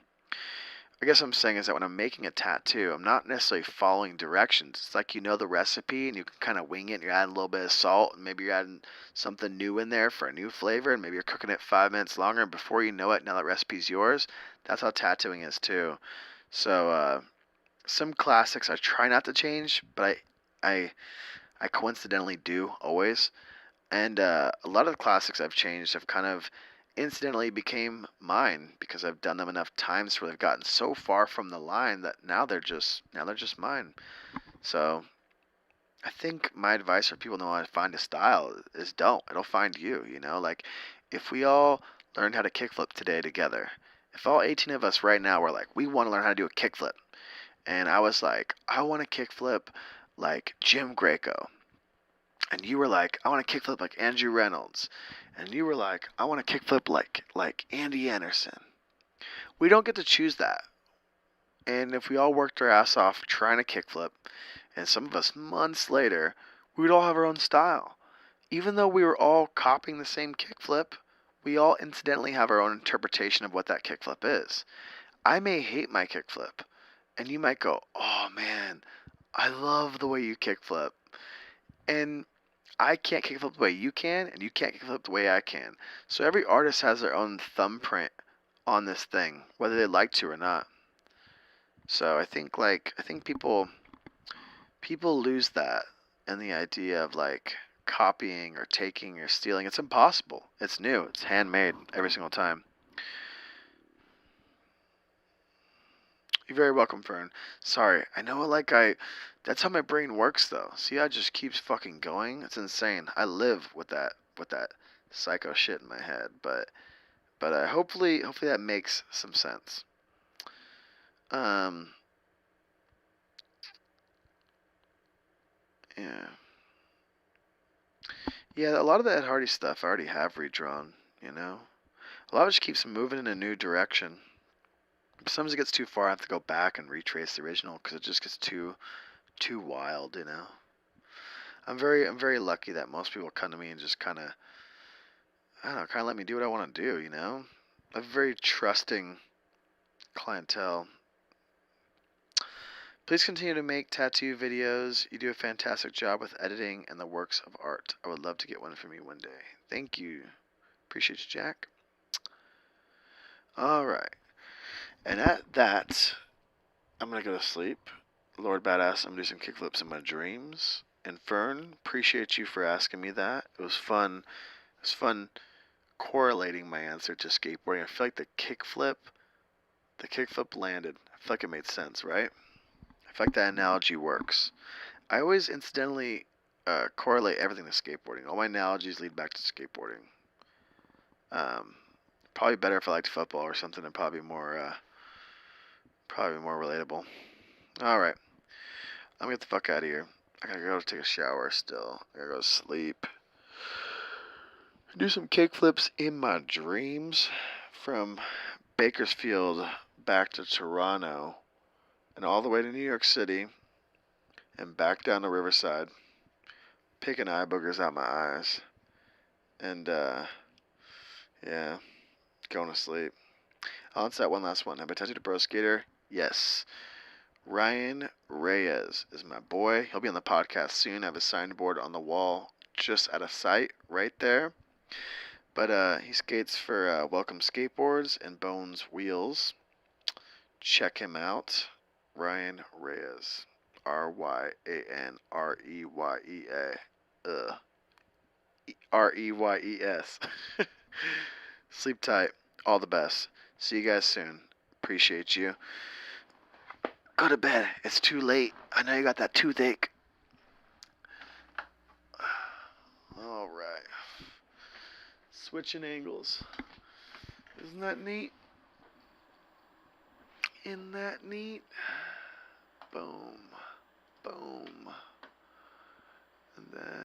I guess what I'm saying is that when I'm making a tattoo, I'm not necessarily following directions. It's like you know the recipe and you can kind of wing it. And you're adding a little bit of salt and maybe you're adding something new in there for a new flavor and maybe you're cooking it 5 minutes longer and before you know it, now that recipe's yours. That's how tattooing is too. So some classics I try not to change, but I coincidentally do always. And a lot of the classics I've changed have kind of incidentally became mine because I've done them enough times where they've gotten so far from the line that now they're just mine. So I think my advice for people who know how to find a style is don't. It'll find you, you know? Like if we all learned how to kickflip today together, if all 18 of us right now were like, we want to learn how to do a kickflip, and I was like, I want to kickflip like Jim Greco, and you were like, I want to kickflip like Andrew Reynolds, and you were like, I want to kickflip like Andy Anderson. We don't get to choose that. And if we all worked our ass off trying to kickflip, and some of us months later, we would all have our own style. Even though we were all copying the same kickflip, we all incidentally have our own interpretation of what that kickflip is. I may hate my kickflip, and you might go, "Oh man, I love the way you kickflip," and I can't kickflip the way you can, and you can't kickflip the way I can. So every artist has their own thumbprint on this thing, whether they like to or not. So I think people lose that, and the idea of like copying or taking or stealing. It's impossible. It's new. It's handmade every single time. You're very welcome, Fern. Sorry. I know that's how my brain works though. See, I just keeps fucking going. It's insane. I live with that psycho shit in my head, but hopefully that makes some sense. Um yeah. Yeah, a lot of that Hardy stuff I already have redrawn, you know. A lot of it just keeps moving in a new direction. Sometimes it gets too far, I have to go back and retrace the original because it just gets too wild, you know. I'm very lucky that most people come to me and just kind of, I don't know, kind of let me do what I want to do, you know. I have a very trusting clientele. Please continue to make tattoo videos. You do a fantastic job with editing and the works of art. I would love to get one from you one day. Thank you. Appreciate you, Jack. All right. And at that, I'm going to go to sleep. Lord Badass, I'm going to do some kickflips in my dreams. And Fern, appreciate you for asking me that. It was fun. It was fun correlating my answer to skateboarding. I feel like the kickflip landed. I feel like it made sense, right? I feel like that analogy works. I always incidentally correlate everything to skateboarding. All my analogies lead back to skateboarding. Um, Probably better if I liked football or something, and probably more relatable. All right, I'm gonna get the fuck out of here. I gotta go take a shower still. I gotta go to sleep. Do some kickflips in my dreams from Bakersfield back to Toronto and all the way to New York City and back down to Riverside, picking eye boogers out my eyes. And yeah, going to sleep. I'll answer that one last one. Have I tattooed a pro skater? Yes. Ryan Reyes is my boy. He'll be on the podcast soon. I have a signboard on the wall just at a site right there. But he skates for Welcome Skateboards and Bones Wheels. Check him out. Ryan Reyes. RyanReyea. Reyes. Sleep tight. All the best. See you guys soon. Appreciate you. Go to bed. It's too late. I know you got that toothache. All right. Switching angles. Isn't that neat? Isn't that neat? Boom. Boom. And then